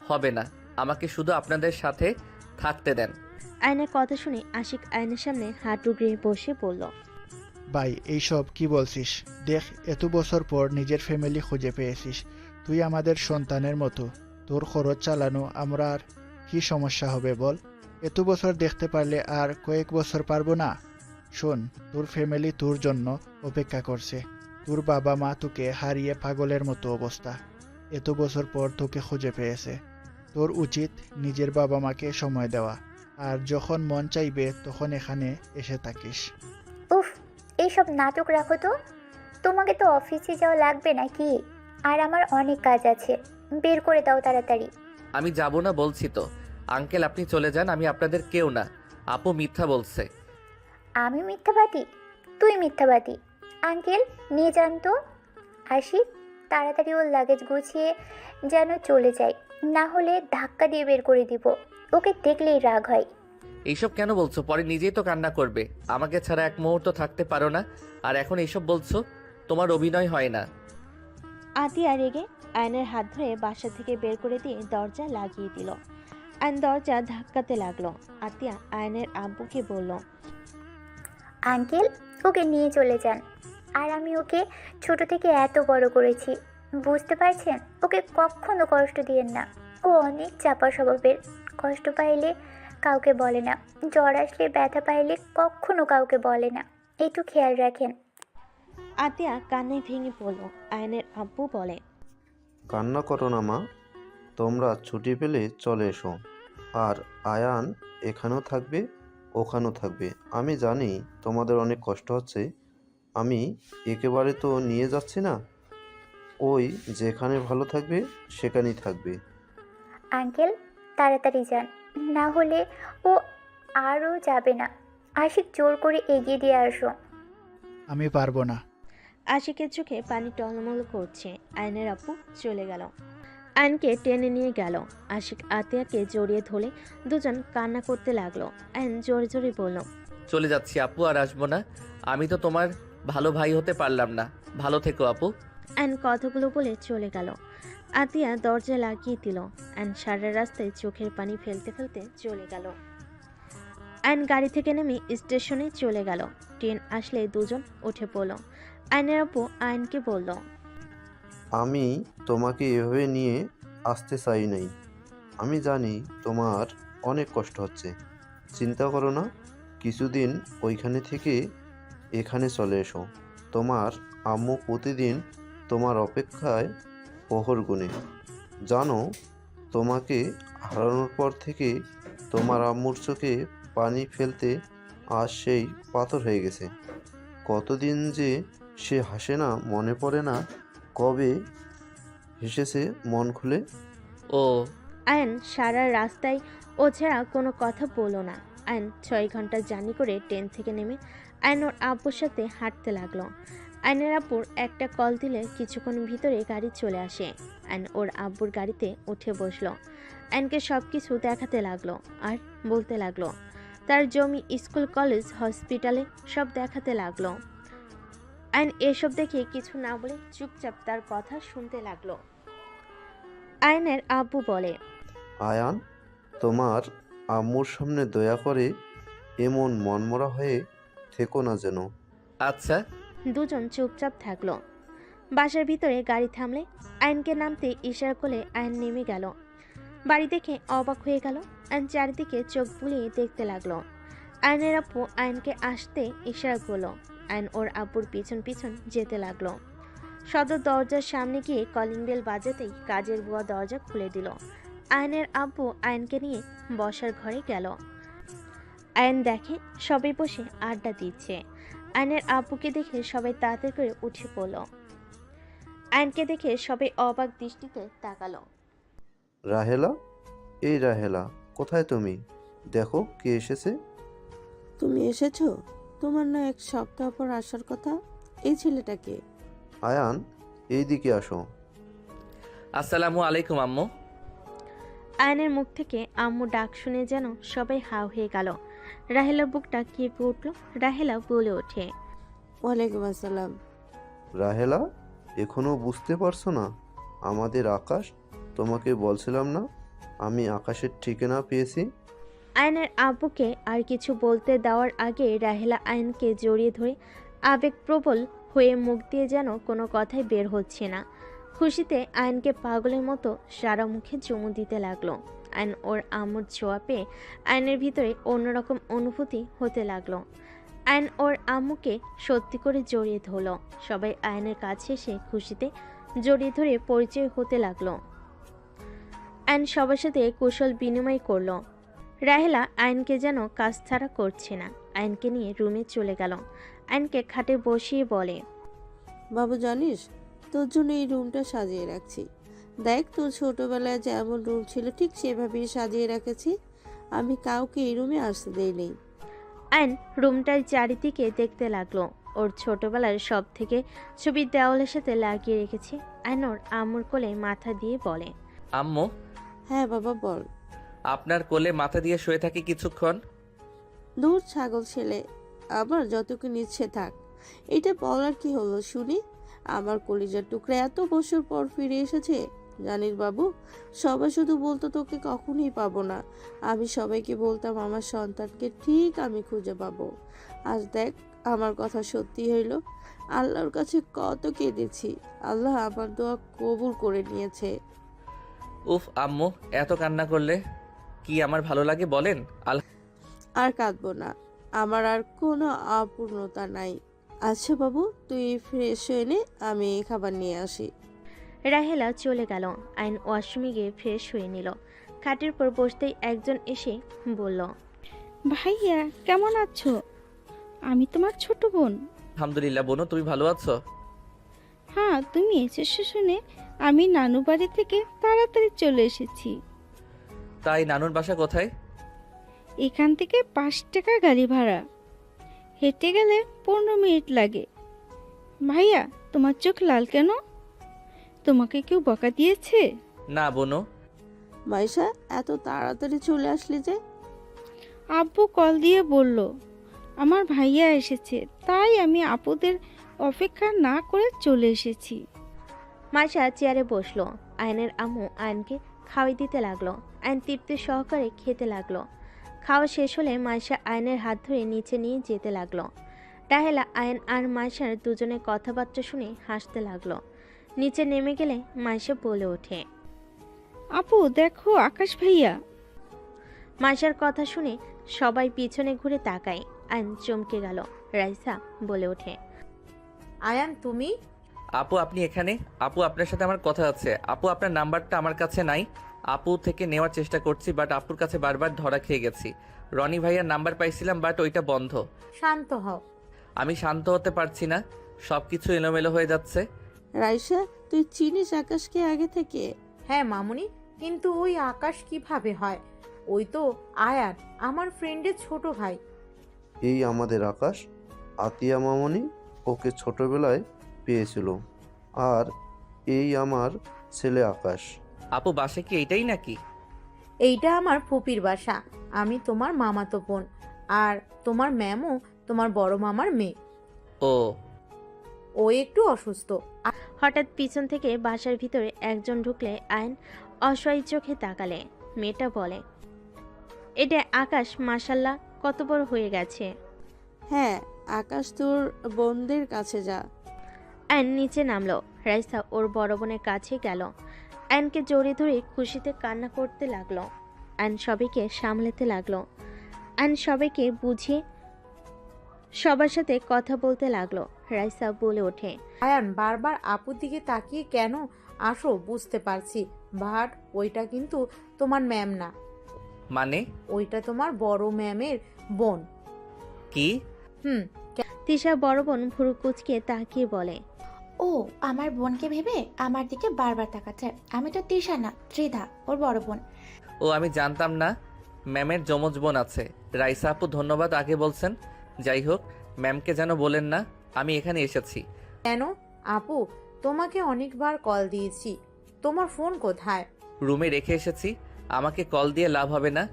হবে না, আমাকে শুধু আপনাদের সাথে থাকতে দেন। আয়নের কথা শুনে আশিক আয়নের সামনে হাঁটু গিয়ে বসে বলল, ভাই, এইসব কি বলছিস? দেখ, এত বছর পর নিজের ফ্যামিলি খুঁজে পেয়েছিস, তুই আমাদের সন্তানের মতো, তোর খরচ চালানো আমরা আর কি সমস্যা হবে বল? এত বছর দেখতে পারলে আর কয়েক বছর পারবো না? শোন, তোর ফ্যামিলি তোর জন্য অপেক্ষা করছে। তোর বাবা মা তোকে হারিয়ে পাগলের মতো অবস্থা, এত বছর পর তোকে খুঁজে পেয়েছে। তোর উচিত নিজের বাবা মাকে সময় দেওয়া, আর যখন মন চাইবে তখন এখানে এসে থাকিস। উফ, এইসব নাটক রাখো তো। তোমাকে তো অফিসে যাওয়া লাগবে নাকি? আর আমার অনেক কাজ আছে, বের করে দাও তাড়াতাড়ি। আমি যাব না বলছি তো। আঙ্কেল আপনি চলে যান, আমি আপনাদের কেউ না। আপু মিথ্যা বলছে। আমি মিথ্যাবাদী? তুই মিথ্যাবাদী। আঙ্কেল নিয়ে যান তো। আসি, তাড়াতাড়ি ওর লাগেজ গুছিয়ে যেন চলে যায়, না হলে ধাক্কা দিয়ে বের করে দিব। ওকে দেখলেই রাগ হয়। এইসব কেন বলছো? পরে নিজেই তো কান্না করবে। আমাকে ছাড়া এক মুহূর্ত থাকতে পারো না, আর এখন এইসব বলছো? তোমার অভিনয় হয় না। আতিয়া রেগে আয়নের হাত ধরে বাসা থেকে বের করে দিয়ে দরজা লাগিয়ে দিল। আয়ন দরজা ধাক্কাতে লাগলো। আতিয়া আয়নের আব্বুকে বলল, আঙ্কেল ওকে নিয়ে চলে যান। আর আমি ওকে ছোট থেকে এত বড় করেছি, বুঝতে পারছেন? ওকে কখনো কষ্ট দিয়েন না। ও অনেক চাপা স্বভাবের, কষ্ট পাইলে কাউকে বলে না, জ্বর আসলে ব্যথা পাইলে কখনো কাউকে বলে না, একটু খেয়াল রাখেন। আতিয়া কান্নায় ভেঙে পড়ল। আয়নের আব্বু বলে, কান্না করো না মা, তোমরা ছুটি পেলে চলে এসো। আর আয়ান এখানেও থাকবে, ওখানেও থাকবে। আমি জানি তোমাদের অনেক কষ্ট হচ্ছে, আমি একেবারে তো নিয়ে যাচ্ছি না। ওই যেখানে ভালো থাকবে সেখানেই থাকবে। আঙ্কেল তাড়াতাড়ি যান, না হলে ও আরও যাবে না। আশিক জোর করে এগিয়ে দিয়ে আসো। আমি পারবো না। আশিকের চোখে পানি টলমল করছে। আয়নের আব্বু চলে গেল। আয়নকে টেনে নিয়ে গেল। আশিক আতিয়াকে জড়িয়ে ধরে দুজন কান্না করতে লাগলো। আয়ন জোরে জোরে বলল, চলে যাচ্ছি আপু, আর আসবো না। আমি তো তোমার ভালো ভাই হতে পারলাম না। ভালো থেকো আপু। আয়ন কথাগুলো বলে চলে গেল। আতিয়া দরজা লাগিয়ে দিল। আয়ন সারা রাস্তায় চোখের পানি ফেলতে ফেলতে চলে গেল। আয়ন গাড়ি থেকে নেমে স্টেশনে চলে গেল। ট্রেন আসলে দুজন উঠে পড়ল। আয়নের আব্বু আয়নকে বলল, আমি তোমাকে এভাবে নিয়ে আসতে চাই নাই। আমি জানি তোমার অনেক কষ্ট হচ্ছে, চিন্তা করো না। কিছুদিন ওইখানে থেকে এখানে চলে এসো। তোমার আম্মু প্রতিদিন তোমার অপেক্ষায় প্রহর গুনে। জানো তোমাকে হারানোর পর থেকে তোমার আম্মুর চোখে পানি ফেলতে আজ সেই পাথর হয়ে গেছে। কতদিন যে সে হাসে না, মনে পড়ে না কবে হেসেছে মন খুলে। ও আয়ন সারা রাস্তায় ও ছাড়া কোনো কথা বলল না। আয়ন 6 ঘন্টা জার্নি করে ট্রেন থেকে নেমে আয়ন ওর আব্বুর সাথে হাঁটতে লাগলো। আয়নের আব্বুর একটা কল দিলে কিছুক্ষণ ভিতরে গাড়ি চলে আসে। আয়ন ওর আব্বুর গাড়িতে উঠে বসলো। আয়নকে সব কিছু দেখাতে লাগলো আর বলতে লাগলো তার জমি, স্কুল, কলেজ, হসপিটালে সব দেখাতে লাগলো। আয়ন এসব দেখে কিছু না বলে চুপচাপ তার কথা শুনতে লাগলো। আয়নের আব্বু বলে, আয়ান, তোমার আম্মুর সামনে দয়া করে এমন মনমরা হয়ে থেকো না যেন। আচ্ছা। দুজন চুপচাপ থাকলো। বাসার ভিতরে গাড়ি থামলে আয়নকে নামতে ইশারা করলে আয়ন নেমে গেল। বাড়ি দেখে অবাক হয়ে গেল। আয়ন চারিদিকে চোখ বুলিয়ে দেখতে লাগলো। আয়নের আব্বু আয়নকে আসতে ইশারা করলো। আয়ন ওর আব্বুর পিছন পিছন যেতে লাগলো। সদর দরজার সামনে গিয়ে কলিং বেল বাজাতেই কাজের বুয়া দরজা খুলে দিল। আয়নের আব্বু আয়নকে নিয়ে বসার ঘরে গেল। আয়ন দেখে সবাই বসে আড্ডা দিচ্ছে। আয়নের আব্বুকে দেখে সবাই তাড়াতাড়ি করে উঠে পড়ল। আয়নকে দেখে সবাই অবাক দৃষ্টিতে তাকালো। রাহেলা, এই রাহেলা, কোথায় তুমি? দেখো কে এসেছে। তুমি এসেছো? তোমার না 1 সপ্তাহ পর আসার কথা। এই ছেলেটাকে। আয়ান, এই দিকে আসো। আসসালামু আলাইকুম আম্মু। আয়নের মুখ থেকে আম্মু ডাক শুনে যেন সবাই হাও হয়ে গেল। রাহেলার বুকটা কেঁপে উঠল। রাহেলা বলে ওঠে, ওয়ালাইকুম আসসালাম। রাহেলা, এখনো বুঝতে পারছো না আমাদের আকাশ? তোমাকে বলছিলাম না আমি আকাশের ঠিকানা পেয়েছি। আয়নের আব্বুকে আর কিছু বলতে দেওয়ার আগে রাহেলা আয়নকে জড়িয়ে ধরে আবেগপ্রবল হয়ে মুখ দিয়ে যেন কোনো কথাই বের হচ্ছে না। খুশিতে আয়নকে পাগলের মতো সারা মুখে চুমু দিতে লাগলো। আয়ন ওর আম্মুর ছোঁয়া পেয়ে আয়নের ভিতরে অন্যরকম অনুভূতি হতে লাগলো। আয়ন ওর আম্মুকে সত্যি করে জড়িয়ে ধরল। সবাই আয়নের কাছে এসে খুশিতে জড়িয়ে ধরে পরিচয় হতে লাগলো। আয়ন সবার সাথে কুশল বিনিময় করলো। রাহেলা আয়নকে যেন কাজ ছাড়া করছে না। আয়নকে নিয়ে রুমে চলে গেল। আয়নকে খাটে বসিয়ে বলে, বাবু জানিস, তোর জন্য এই রুমটা সাজিয়ে রাখছি। দেখ, তোর ছোটবেলায় যেমন রুম ছিল ঠিক সেভাবেই সাজিয়ে রেখেছি। আমি কাউকে এই রুমে আসতে দেইনি। আয়ন রুমটার চারিদিকে দেখতে লাগলো। ওর ছোটবেলার সব থেকে ছবি দেওয়ালের সাথে লাগিয়ে রেখেছে। আয়ন ওর আম্মুর কোলে মাথা দিয়ে বলে, আম্মু, হ্যাঁ বাবা বল। আপনার কোলে মাথা দিয়ে শুয়ে থাকি কিছুক্ষণ। দূর ছাগল ছেলে, আবার যতক্ষণ ইচ্ছে থাক। এটা বলার কি হলো শুনি? আমার কলিজার টুকরা এত বছর পর ফিরে এসেছে। জানিস বাবু, সবাই শুধু বলতো তোকে কখনোই পাবো না। আমি সবাইকে বলতাম আমার সন্তানকে ঠিক আমি খুঁজে পাবো। আজ দেখ, আমার কথা সত্যি হইল। আল্লাহর কাছে কত কেঁদেছি, আল্লাহ আমার দোয়া কবুল করে নিয়েছে। উফ আম্মু, এত কান্না করলে কি আমার ভালো লাগে বলেন? আর কাঁদবো না, আমার আর কোনো অপূর্ণতা নাই। আচ্ছা বাবু, তুই ফ্রেশ হয়ে নে, আমি খাবার নিয়ে আসি। রাহেলা চলে গেল। আইন ওয়াশরুমে গিয়ে ফ্রেশ হয়ে নিল। খাটের পর বসতেই একজন এসে বলল, ভাইয়া কেমন আছো? আমি তোমার ছোট বোন। আলহামদুলিল্লাহ বোনু, তুমি ভালো আছো? হ্যাঁ, তুমি এসেছো শুনে আমি নানু বাড়ি থেকে তাড়াতাড়ি চলে এসেছি। তাই নানুর বাসা কোথায়? এখান থেকে 5 টাকা গাড়ি ভাড়া, হেঁটে গেলে 15 মিনিট লাগে। ভাইয়া, তোমার চোখ লাল কেন? তোমাকে কেউ বকা দিয়েছে? না বোনু। মাইশা, এত তাড়াতাড়ি চলে আসলি যে? আব্বু কল দিয়ে বলল আমার ভাইয়া এসেছে, তাই আমি আপুদের অপেক্ষা না করে চলে এসেছি। মাইশা চেয়ারে বসলো। আয়নের আম্মু আয়নকে খাওয়াই দিতে লাগলো। আয়ন তৃপ্তি সহকারে খেতে লাগলো। খাওয়া শেষ হলে মাইশা আয়নের হাত ধরে নিচে নিয়ে যেতে লাগলো। রাহেলা আয়ন আর মাইশার দুজনের কথাবার্তা শুনে হাসতে লাগলো। নিচে নেমে গেলে মাইশা বলে ওঠে, আপু দেখো আকাশ ভাইয়া। মাইশার কথা শুনে সবাই পিছনে ঘুরে তাকায়। আয়ন চমকে গেল। রাইসা বলে ওঠে, আয়ান তুমি? আপু আপনি এখানে? আপু আপনার সাথে আমার কথা আছে। আপু আপনার নাম্বারটা আমার কাছে নাই। আপু থেকে নেওয়ার চেষ্টা করছি, বাট আপুর কাছে বারবার ধরা খেয়ে গেছি। রনি ভাইয়ার নাম্বার পাইছিলাম, বাট ওইটা বন্ধ। শান্ত হও। আমি শান্ত হতে পারছি না, সব কিছু এলোমেলো হয়ে যাচ্ছে। রাইসা, তুই চিনিস আকাশকে আগে থেকে? হ্যাঁ মামুনি, কিন্তু ওই আকাশ কিভাবে হয়? ওই তো আয়ান, আমার ফ্রেন্ডের ছোট ভাই। এই আমাদের আকাশ, আতিয়া মামনি ওকে ছোটবেলায় পেয়েছিল। আর এই আমার ছেলে আকাশ। আপু বাসে কি এইটাই নাকি? এইটা আমার ফুপির বাসা। আমি তোমার মামাতো বোন, আর তোমার ম্যামও তোমার বড় মামার মেয়ে। ও ও একটু অসুস্থ। হঠাৎ পিছন থেকে বাসার ভিতরে একজন ঢুকলে আয়ন অসহায় চোখে তাকালে। মেয়েটা বলে, এটা আকাশ, মাশাল্লাহ কত বড় হয়ে গেছে। হ্যাঁ, আকাশ তোর বোনদের কাছে যা। আয়ন নিচে নামলো। রাইসা ওর বড় বোনের কাছে গেল। আয়নকে জড়িয়ে ধরে খুশিতে কান্না করতে লাগলো। আয়ন সবাইকে সামলাতে লাগলো। আয়ন সবাইকে বুঝিয়ে সবার সাথে কথা বলতে লাগলো। রাইসা বলে ওঠে, আয়ান বারবার আপুর দিকে তাকিয়ে কেন আসো বুঝতে পারছি, বাট ওইটা কিন্তু তোমার ম্যাম না, মানে? ওইটা তোমার বড় ম্যামের বোন। কি? তিশা বড় বোন ভুরু কুচকে তাকিয়ে বলে, ও আমার বোনকে ভেবে আমার দিকে বারবার তাকাচ্ছে। আমি তো তৃষা না, ত্রিধা, ওর বড় বোন। ও আমি জানতাম না ম্যামের যমজ বোন আছে। রাইসা আপু ধন্যবাদ আগে বলছেন। যাই হোক, ম্যামকে যেন বলেন না আমি এখানে এসেছি। কেন আপু, তোমাকে অনেকবার কল দিয়েছি, তোমার ফোন কোথায়? রুমে রেখে এসেছি, আমাকে কল দিয়ে লাভ হবে না।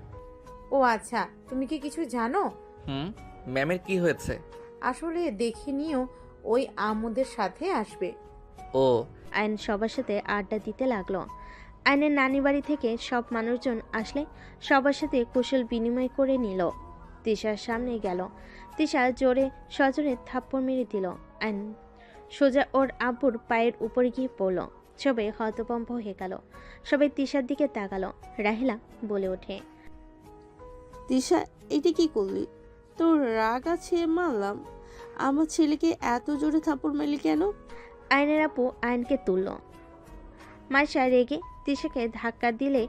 ও আচ্ছা, তুমি কি কিছু জানো? ম্যামের কি হয়েছে? আসলে দেখে নিও, ওই আমুদের সাথে আসবে। ও। আয়ন সবার সাথে আড্ডা দিতে লাগলো। আয়নের নানি বাড়ি থেকে সব মানুষজন আসলে সবার সাথে কুশল বিনিময় করে নিল। তিশার সামনে গেল। তিশা জোরে সজোরে থাপ্পড় মেরে দিল। আয়ন সোজা ওর আব্বুর পায়ের উপরে গিয়ে পড়ল। সবাই হতভম্ব হয়ে গেল। সবাই তিশার দিকে তাকালো। রাহিলা বলে ওঠে, তিশা, এটা কি করলি? তোর রাগ আছে মানলাম, আমার ছেলেকে এত জোরে থাপ্পড় মারলি কেন? আয়নের আপু আয়নকে তুলল। মাইশা রেগে তিশাকে ধাক্কা দিলে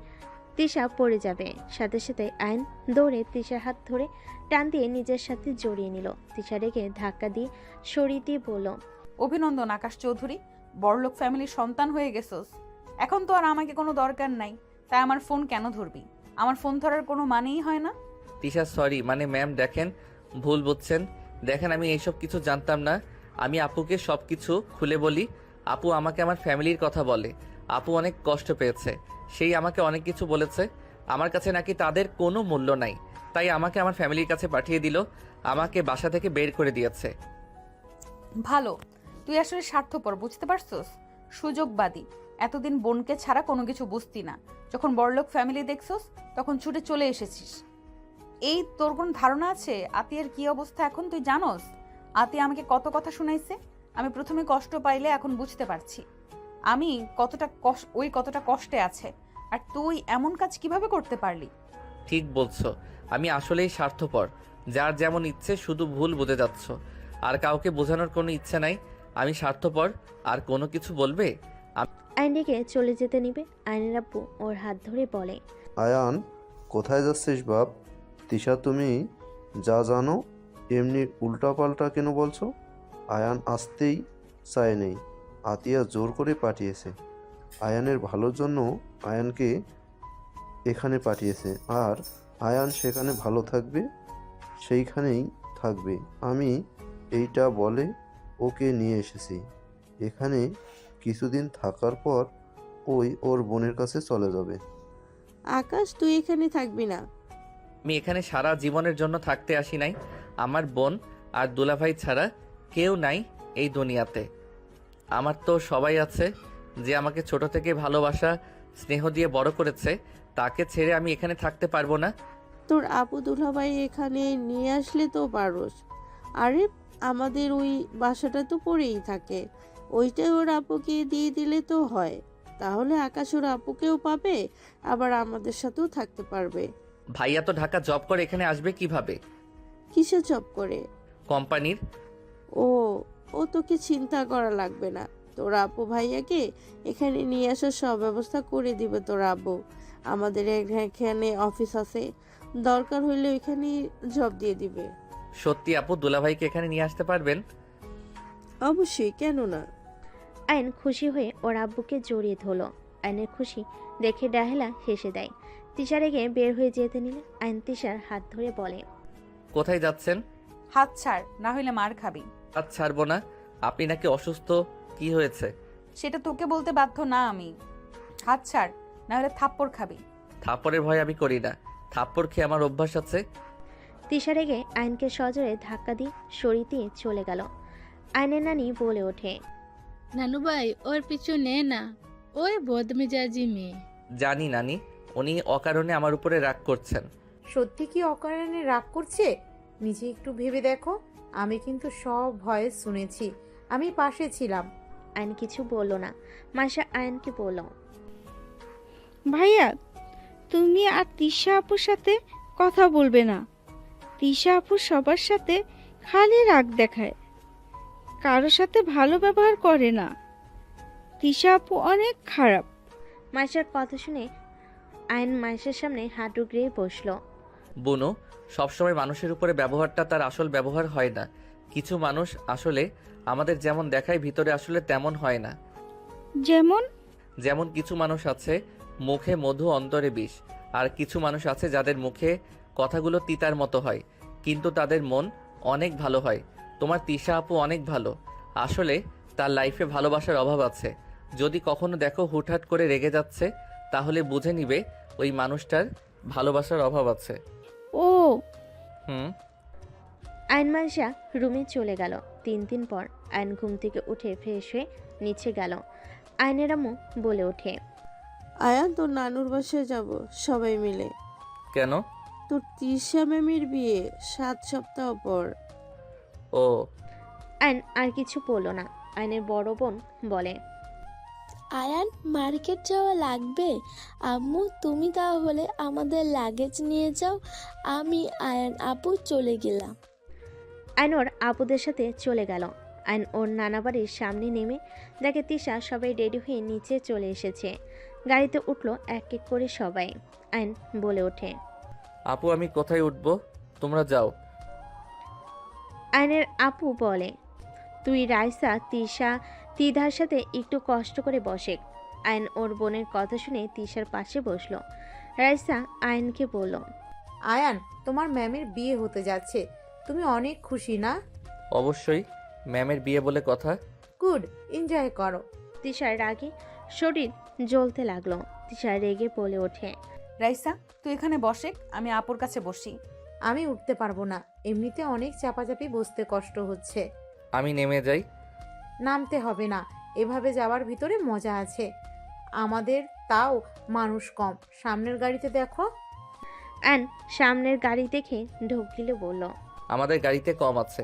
তিশা পড়ে যাবে। সাথে সাথে আয়ন দৌড়ে তিশার হাত ধরে টান দিয়ে নিজের সাথে জড়িয়ে নিল। তিশা রেগে ধাক্কা দিয়ে সরিয়ে দিয়ে বলল, অভিনন্দন আকাশ চৌধুরী, বড়লোক ফ্যামিলির সন্তান হয়ে গেছোস। এখন তো আর আমাকে কোনো দরকার নাই, তাই আমার ফোন কেন ধরবি? আমার ফোন ধরার কোনো মানেই হয় না। তিশা সরি, মানে ম্যাম দেখেন, ভুল বুঝছেন। দেখেন আমি এইসব কিছু জানতাম না। আমি আপুকে সব কিছু খুলে বলি। আপু আমাকে আমার ফ্যামিলির কথা বলে। আপু অনেক কষ্ট পেয়েছে, সেই আমাকে অনেক কিছু বলেছে। আমার কাছে নাকি তাদের কোনো মূল্য নাই, তাই আমাকে আমার ফ্যামিলির কাছে পাঠিয়ে দিল। আমাকে বাসা থেকে বের করে দিয়েছে। ভালো, তুই আসলে স্বার্থপর, বুঝতে পারছস? সুযোগবাদী। এতদিন বোনকে ছাড়া কোনো কিছু বুঝতি না, যখন বড়লোক ফ্যামিলি দেখছস তখন ছুটে চলে এসেছিস। এই তোর কোন ধারণা আছে আতিয়ার কি অবস্থা এখন? তুই জানোস আতিয়া আমাকে কত কথা শুনাইছে? আমি প্রথমে কষ্ট পাইলে এখন বুঝতে পারছি আমি কতটা কষ্টে আছে। আর তুই এমন কাজ কিভাবে করতে পারলি? ঠিক বলছো, আমি আসলেই স্বার্থপর। যার যেমন ইচ্ছে শুধু ভুল বুঝে যাচ্ছ, আর কাউকে বোঝানোর কোনো ইচ্ছে নাই। আমি স্বার্থপর, আর কোনো কিছু বলবে? আয়নকে চলে যেতে নিবে। আয়নের আব্বু ওর হাত ধরে বলে, আয়ান, কোথায় যাচ্ছিস বাপ? তিশা, তুমি যা জানো এমনি উল্টাপাল্টা কেন বলছো? আয়ান আসতেই চায়নি, আতিয়া জোর করে পাঠিয়েছে। আয়ানের ভালোর জন্য আয়ানকে এখানে পাঠিয়েছে, আর আয়ান সেখানে ভালো থাকবে, সেইখানেই থাকবে। আমি এইটা বলে ওকে নিয়ে এসেছি। এখানে কিছুদিন থাকার পর ওই ওর বোনের কাছে চলে যাবে। আকাশ, তুই এখানে থাকবি না। আমি এখানে সারা জীবনের জন্য থাকতে আসি নাই। আমার বোন আর দুলাভাই ছাড়া কেউ নাই এই দুনিয়াতে। আমার তো সবাই আছে, যে আমাকে ছোট থেকে ভালোবাসা স্নেহ দিয়ে বড় করেছে। তাকে ছেড়ে আমি এখানে থাকতে পারবো না। তোর আপু দুলাভাই এখানে নিয়ে আসলে তো পারোস। আরে আমাদের ওই বাসাটা তো পড়েই থাকে, ওইটাই ওর আপুকে দিয়ে দিলে তো হয়। তাহলে আকাশ ওর আপুকেও পাবে, আবার আমাদের সাথেও থাকতে পারবে। ভাইয়া তো ঢাকা জব করে, এখানে আসবে কিভাবে? কিসে জব করে? কোম্পানির। ও তোকে চিন্তা করা লাগবে না। তোর আপু ভাইয়াকে এখানে নিয়ে আসার সব ব্যবস্থা করে দিবে তোর আব্বু। আমাদের এখানে অফিস আছে, দরকার হইলে ওইখানে জব দিয়ে দিবে। সত্যি আপু দুলাভাইকে এখানে নিয়ে আসতে পারবেন? অবশ্যই, কেন না। আয়ন খুশি হয়ে ওর আব্বুকে জড়িয়ে ধরল। আয়নের খুশি দেখে রাহেলা হেসে দেয়। তিশা রেগে বের হয়ে যেতে নিলে আয়ন তিশার হাত ধরে বলে, কোথায় যাচ্ছেন? হাত ছাড়, না হইলে মার খাবি। হাত ছাড়বো না। আপনি নাকি অসুস্থ? কি হয়েছে? সেটা তোকে বলতে বাধ্য না আমি। হাত ছাড়, না হলে থাপ্পড় খাবি। থাপ্পড়ের ভয় আমি করি না, থাপ্পড় খেয়ে আমার অভ্যাস আছে। তিশা রেগে আয়নকে সজোরে ধাক্কা দিয়ে সরিয়ে দিয়ে চলে গেল। আয়নের নানি বলে ওঠে, নানু ভাই ওর পিছু নে না, ওই বদমেজাজি মেয়ে। জানি নানি, উনি অকারণে আমার উপরে রাগ করছেন। সত্যি কি অকারণে রাগ করছে? নিজে একটু ভেবে দেখো। আমি কিন্তু সব ভয়েস শুনেছি, আমি পাশে ছিলাম। আয়ন কিছু বলল না। মাসা আয়নকে বলল, ভাইয়া তুমি আর তিশা আপুর সাথে কথা বলবে না। তিশা আপু সবার সাথে খালি রাগ দেখায়, কারোর সাথে ভালো ব্যবহার করে না। তিশা আপু অনেক খারাপ। মাসার কথা শুনে আয়ন মাসের সামনে হাঁটু গড়িয়ে বসলো। বুনু, সবসময় মানুষের উপরে ব্যবহারটা তার আসল ব্যবহার হয় না। কিছু মানুষ আসলে আমাদের যেমন দেখায় ভিতরে আসলে তেমন হয় না। যেমন যেমন কিছু মানুষ আছে মুখে মধু অন্তরে বিষ, আর কিছু মানুষ আছে যাদের মুখে কথাগুলো তিতার মতো হয় কিন্তু তাদের মন অনেক ভালো হয়। তোমার তিশা আপু অনেক ভালো। আসলে তার লাইফে ভালোবাসার অভাব আছে। যদি কখনো দেখো হুটহাট করে রেগে যাচ্ছে, তাহলে বুঝে নিবে ওই মানুষটার ভালোবাসার অভাব আছে। ও আয়ন মাসা রুমে চলে গেল। 3 দিন পর আয়ন ঘুম থেকে উঠে ফ্রেশ হয়ে নিচে গেল। আয়নের আম্মু বলে ওঠে, আয়ান, তোর নানুর বাসায় যাব সবাই মিলে। কেন? তোর তিশা ম্যামের বিয়ে 7 সপ্তাহ পর। ও। আয়ন আর কিছু বলল না। আয়নের বড় বোন বলে, আয়ান, মার্কেট যাওয়া লাগবে? আম্মু তুমি তাহলে আমাদের লাগেজ নিয়ে যাও, আমি আয়ান আপু চলে গেলাম। আয়ন ওর আপুদের সাথে চলে গেল। আয়ন ওর নানা বাড়ির সামনে নেমে দেখে তিশা সবাই রেডি হয়ে নিচে চলে এসেছে। গাড়িতে উঠলো এক এক করে সবাই। আয়ন বলে ওঠে, আপু আমি কোথায় উঠবো? তোমরা যাও। আয়নের আপু বলে, তুই রাইসা তিশা তিধার সাথে একটু কষ্ট করে বসে। আয়ন ওর বোনের কথা শুনে তিশার পাশে বসলো। রাইসা আয়নকে বলল, আয়ান, তোমার ম্যামের বিয়ে হতে যাচ্ছে, তুমি অনেক খুশি না? অবশ্যই, ম্যামের বিয়ে বলে কথা। গুড, এনজয় করো। তিশার রাগে শরীর জ্বলতে লাগলো। তিশা রেগে বলে ওঠে, রাইসা তুই এখানে বসে, আমি আপুর কাছে বসি। আমি উঠতে পারবো না, এমনিতে অনেক চাপাচাপি বসতে কষ্ট হচ্ছে। আমি নেমে যাই। নামতে হবে না, এভাবে যাওয়ার ভিতরে মজা আছে। আমাদের তাও মানুষ কম, সামনের গাড়িতে দেখো। আয়ন সামনের গাড়ি দেখে ঢোক গিলে বলল, আমাদের গাড়িতে কম আছে।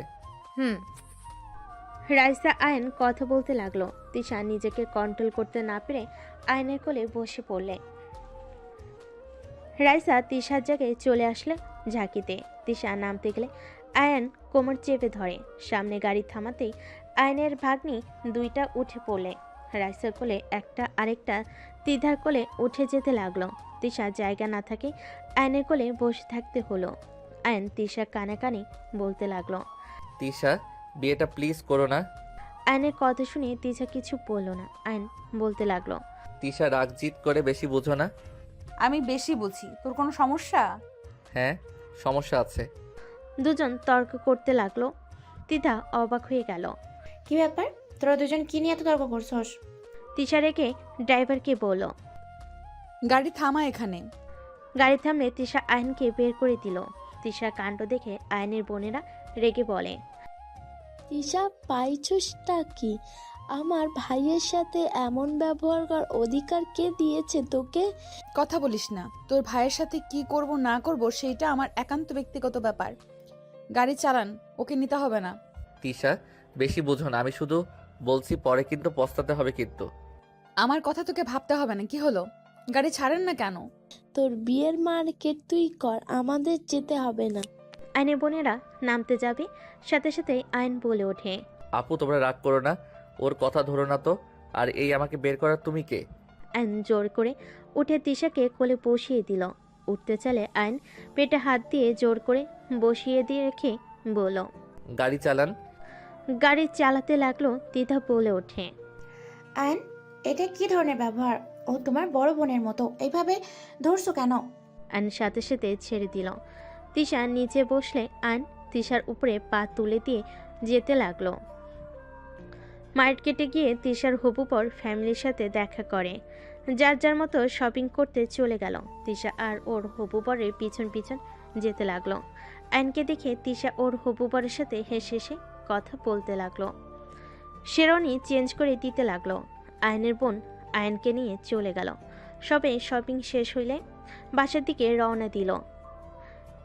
রাইসা আয়ন কথা বলতে লাগলো। তিশা নিজেকে কন্ট্রোল করতে না পেরে আয়নের কোলে বসে পড়লে। রাইসা তিশার জায়গায় চলে আসলে ঝাঁকিতে। তিশা নামতে গেলে আয়ন কোমর চেপে ধরে। সামনে গাড়ি থামাতেই আয়নের ভাগ্নি দুইটা উঠে পড়লে। রাইসার কোলে একটা, আরেকটা তিধার কোলে উঠে যেতে লাগলো। তিশা জায়গা না থাকে আয়নের কোলে বসে থাকতে হলো। আয়ন তিশা কানে কানে বলতে লাগলো, তিশা বিয়েটা প্লিজ করো না। আয়নের কথা শুনে তিশা কিছু বলল না। আয়ন বলতে লাগলো, তিশা রাগ জিত করে বেশি বুঝো না। আমি বেশি বুঝি, তোর কোনো সমস্যা? হ্যাঁ, সমস্যা আছে। দুজন তর্ক করতে লাগলো। তিধা অবাক হয়ে গেল। কি ব্যাপার, তোরা দুজন কি নিয়ে এত তর্ক করছস? তিশা রেখে ড্রাইভারকে বলল, গাড়ি থামা এখানে। গাড়ি থামলে তিশা আয়নকে বের করে দিল। তিশার কাণ্ড দেখে আয়নের বোনেরা রেগে বলে, তিশা পাইছসটা কি? আমার ভাইয়ের সাথে এমন ব্যবহার করার অধিকার কে দিয়েছে তোকে? কথা বলিস না, তোর ভাইয়ের সাথে কি করব না করব সেইটা আমার একান্ত ব্যক্তিগত ব্যাপার। গাড়ি চালান, ওকে নিতে হবে না। তিশা বেশি বুঝো না, আমি শুধু বলছি পরে কিন্তু পস্তাতে হবে কিন্তু। আমার কথা তোকে ভাবতে হবে না। কি হলো, গাড়ি ছাড়েন না কেন? তোর বিয়ের মার্কেট তুই কর, আমাদের যেতে হবে না। আয়নের বোনেরা নামতে যাবে, সাথে সাথে আয়ন বলে ওঠে, আপু তোমরা রাগ করো না, ওর কথা ধরো না তো। আর এই আমাকে বের করার তুমি কে? আয়ন জোর করে উঠে তিশাকে কোলে বসিয়ে দিল। উঠতে চলে আয়ন পেটে হাত দিয়ে জোর করে বসিয়ে দিয়ে রেখে বলল, গাড়ি চালান। গাড়ি চালাতে লাগলো। তিথা বলে ওঠে, আয়ন, এটা কি ধরনের ব্যবহার? ও তোমার বড় বোনের মতো, এইভাবে ধরছো কেন? আয়ন সাথে সাথে ছেড়ে দিল। তিশা নিচে বসলে আয়ন তিশার উপরে পা তুলে দিয়ে যেতে লাগলো। মার্কেটে গিয়ে তিশার হবু বর ফ্যামিলির সাথে দেখা করে। যার যার মতো শপিং করতে চলে গেল। তিশা আর ওর হবু বরের পিছন পিছন যেতে লাগলো। আয়নকে দেখে তিশা ওর হবু বরের সাথে হেসে হেসে কথা বলতে লাগলো। শেরওয়ানি চেঞ্জ করে দিতে লাগলো। আয়নের বোন আয়নকে নিয়ে চলে গেল। সবে শপিং শেষ হইলে বাসার দিকে রওনা দিল।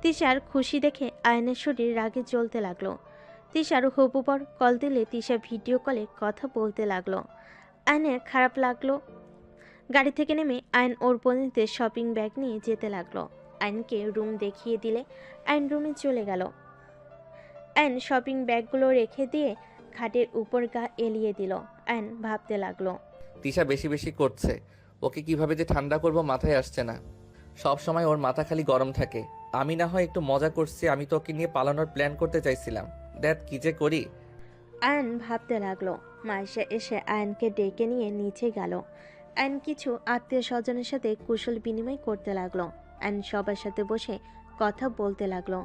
তিশার খুশি দেখে আয়নের শরীর রাগে জ্বলতে লাগলো। তিশার হবু বর কল দিলে তিশা ভিডিও কলে কথা বলতে লাগলো। আয়নের খারাপ লাগলো। গাড়ি থেকে নেমে আয়ন ওর বোনদের শপিং ব্যাগ নিয়ে যেতে লাগলো। আয়নকে রুম দেখিয়ে দিলে আয়ন রুমে চলে গেল। আয়ন শপিং ব্যাগগুলো রেখে দিয়ে খাটের উপর গা এলিয়ে দিল। আয়ন ভাবতে লাগলো, তিশা বেশি বেশি করছে। ওকে কিভাবে যে ঠান্ডা করব মাথায় আসছে না। সব সময় ওর মাথা খালি গরম থাকে। আমি না হয় একটু মজা করছি, আমি তো ওকে নিয়ে পালানোর প্ল্যান করতে চাইছিলাম। দেখ কি যে করি। আয়ন ভাবতে লাগলো। মাইশা এসে আয়নকে ডেকে নিয়ে নিচে গেল। আয়ন কিছু আত্মীয় স্বজনের সাথে কুশল বিনিময় করতে লাগলো। আয়ন সবার সাথে বসে কথা বলতে লাগলো।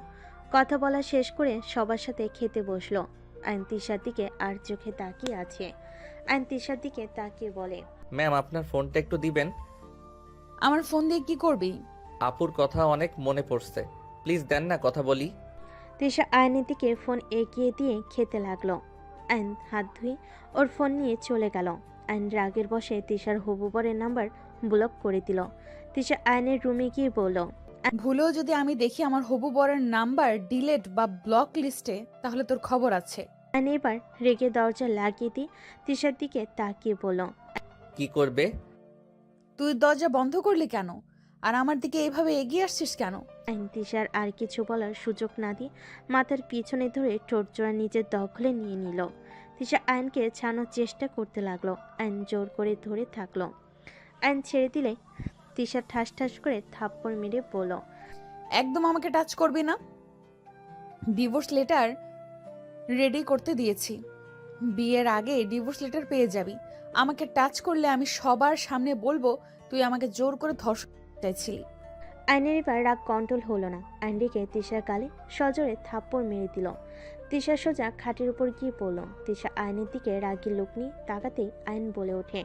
কথা বলা শেষ করে সবার সাথে খেতে বসলো। আয়ন তিশার দিকে আর চোখে তাকিয়ে আছে। আয়ন তিশার দিকে তাকিয়ে বলে, ম্যাম আপনার ফোনটা একটু দিবেন। আমার ফোন দিয়ে কি করবি? আপুর কথা অনেক মনে পড়ছে, প্লিজ দেন না, কথা বলি। তিশা আয়নের দিকে ফোন এগিয়ে দিয়ে খেতে লাগলো। আয়ন হাত ধুয়ে ওর ফোন নিয়ে চলে গেল। আয়ন রাগের বসে তিশার হবু বরের নাম্বার ব্লক করে দিল। তিশা আয়নের রুমে গিয়ে বলল, ভুলেও যদি আমি দেখি আমার হবু বরের নাম্বার ডিলেট বা ব্লক লিস্টে, তাহলে তোর খবর আছে। আয়ন এবার রেগে দরজা লাগিয়ে দিয়ে তিশার দিকে তাকিয়ে বলল, কি করবে? তুই দরজা বন্ধ করলি কেন? আর আমার দিকে এইভাবে এগিয়ে আসছিস কেন? আইন তিশার আর কিছু বলার সুযোগ না দিয়ে মাথার পিছনে ধরে ঠোঁটজোড়া নিজের দখলে নিয়ে নিল। তিশা আইনকে ছাড়ানোর চেষ্টা করতে লাগলো। আইন জোর করে ধরে থাকলো। আইন ছেড়ে দিলে তিশা ঠাস ঠাস করে থাপ্পড় মেরে বলল, একদম আমাকে টাচ করবি না। ডিভোর্স লেটার রেডি করতে দিয়েছি। বিয়ের আগে ডিভোর্স লেটার পেয়ে যাবি। আমাকে টাচ করলে আমি সবার সামনে বলবো তুই আমাকে জোর করে ধর্ষণ চাইছিলি। আইনের এবার রাগ কন্ট্রোল হলো না। আইন রেখে তিশার গালে সজোরে থাপ্পড় মেরে দিল। তিশা সোজা খাটের উপর গিয়ে পড়ল। তিশা আইনের দিকে রাগি লোক নিয়ে তাকাতেই আইন বলে ওঠে,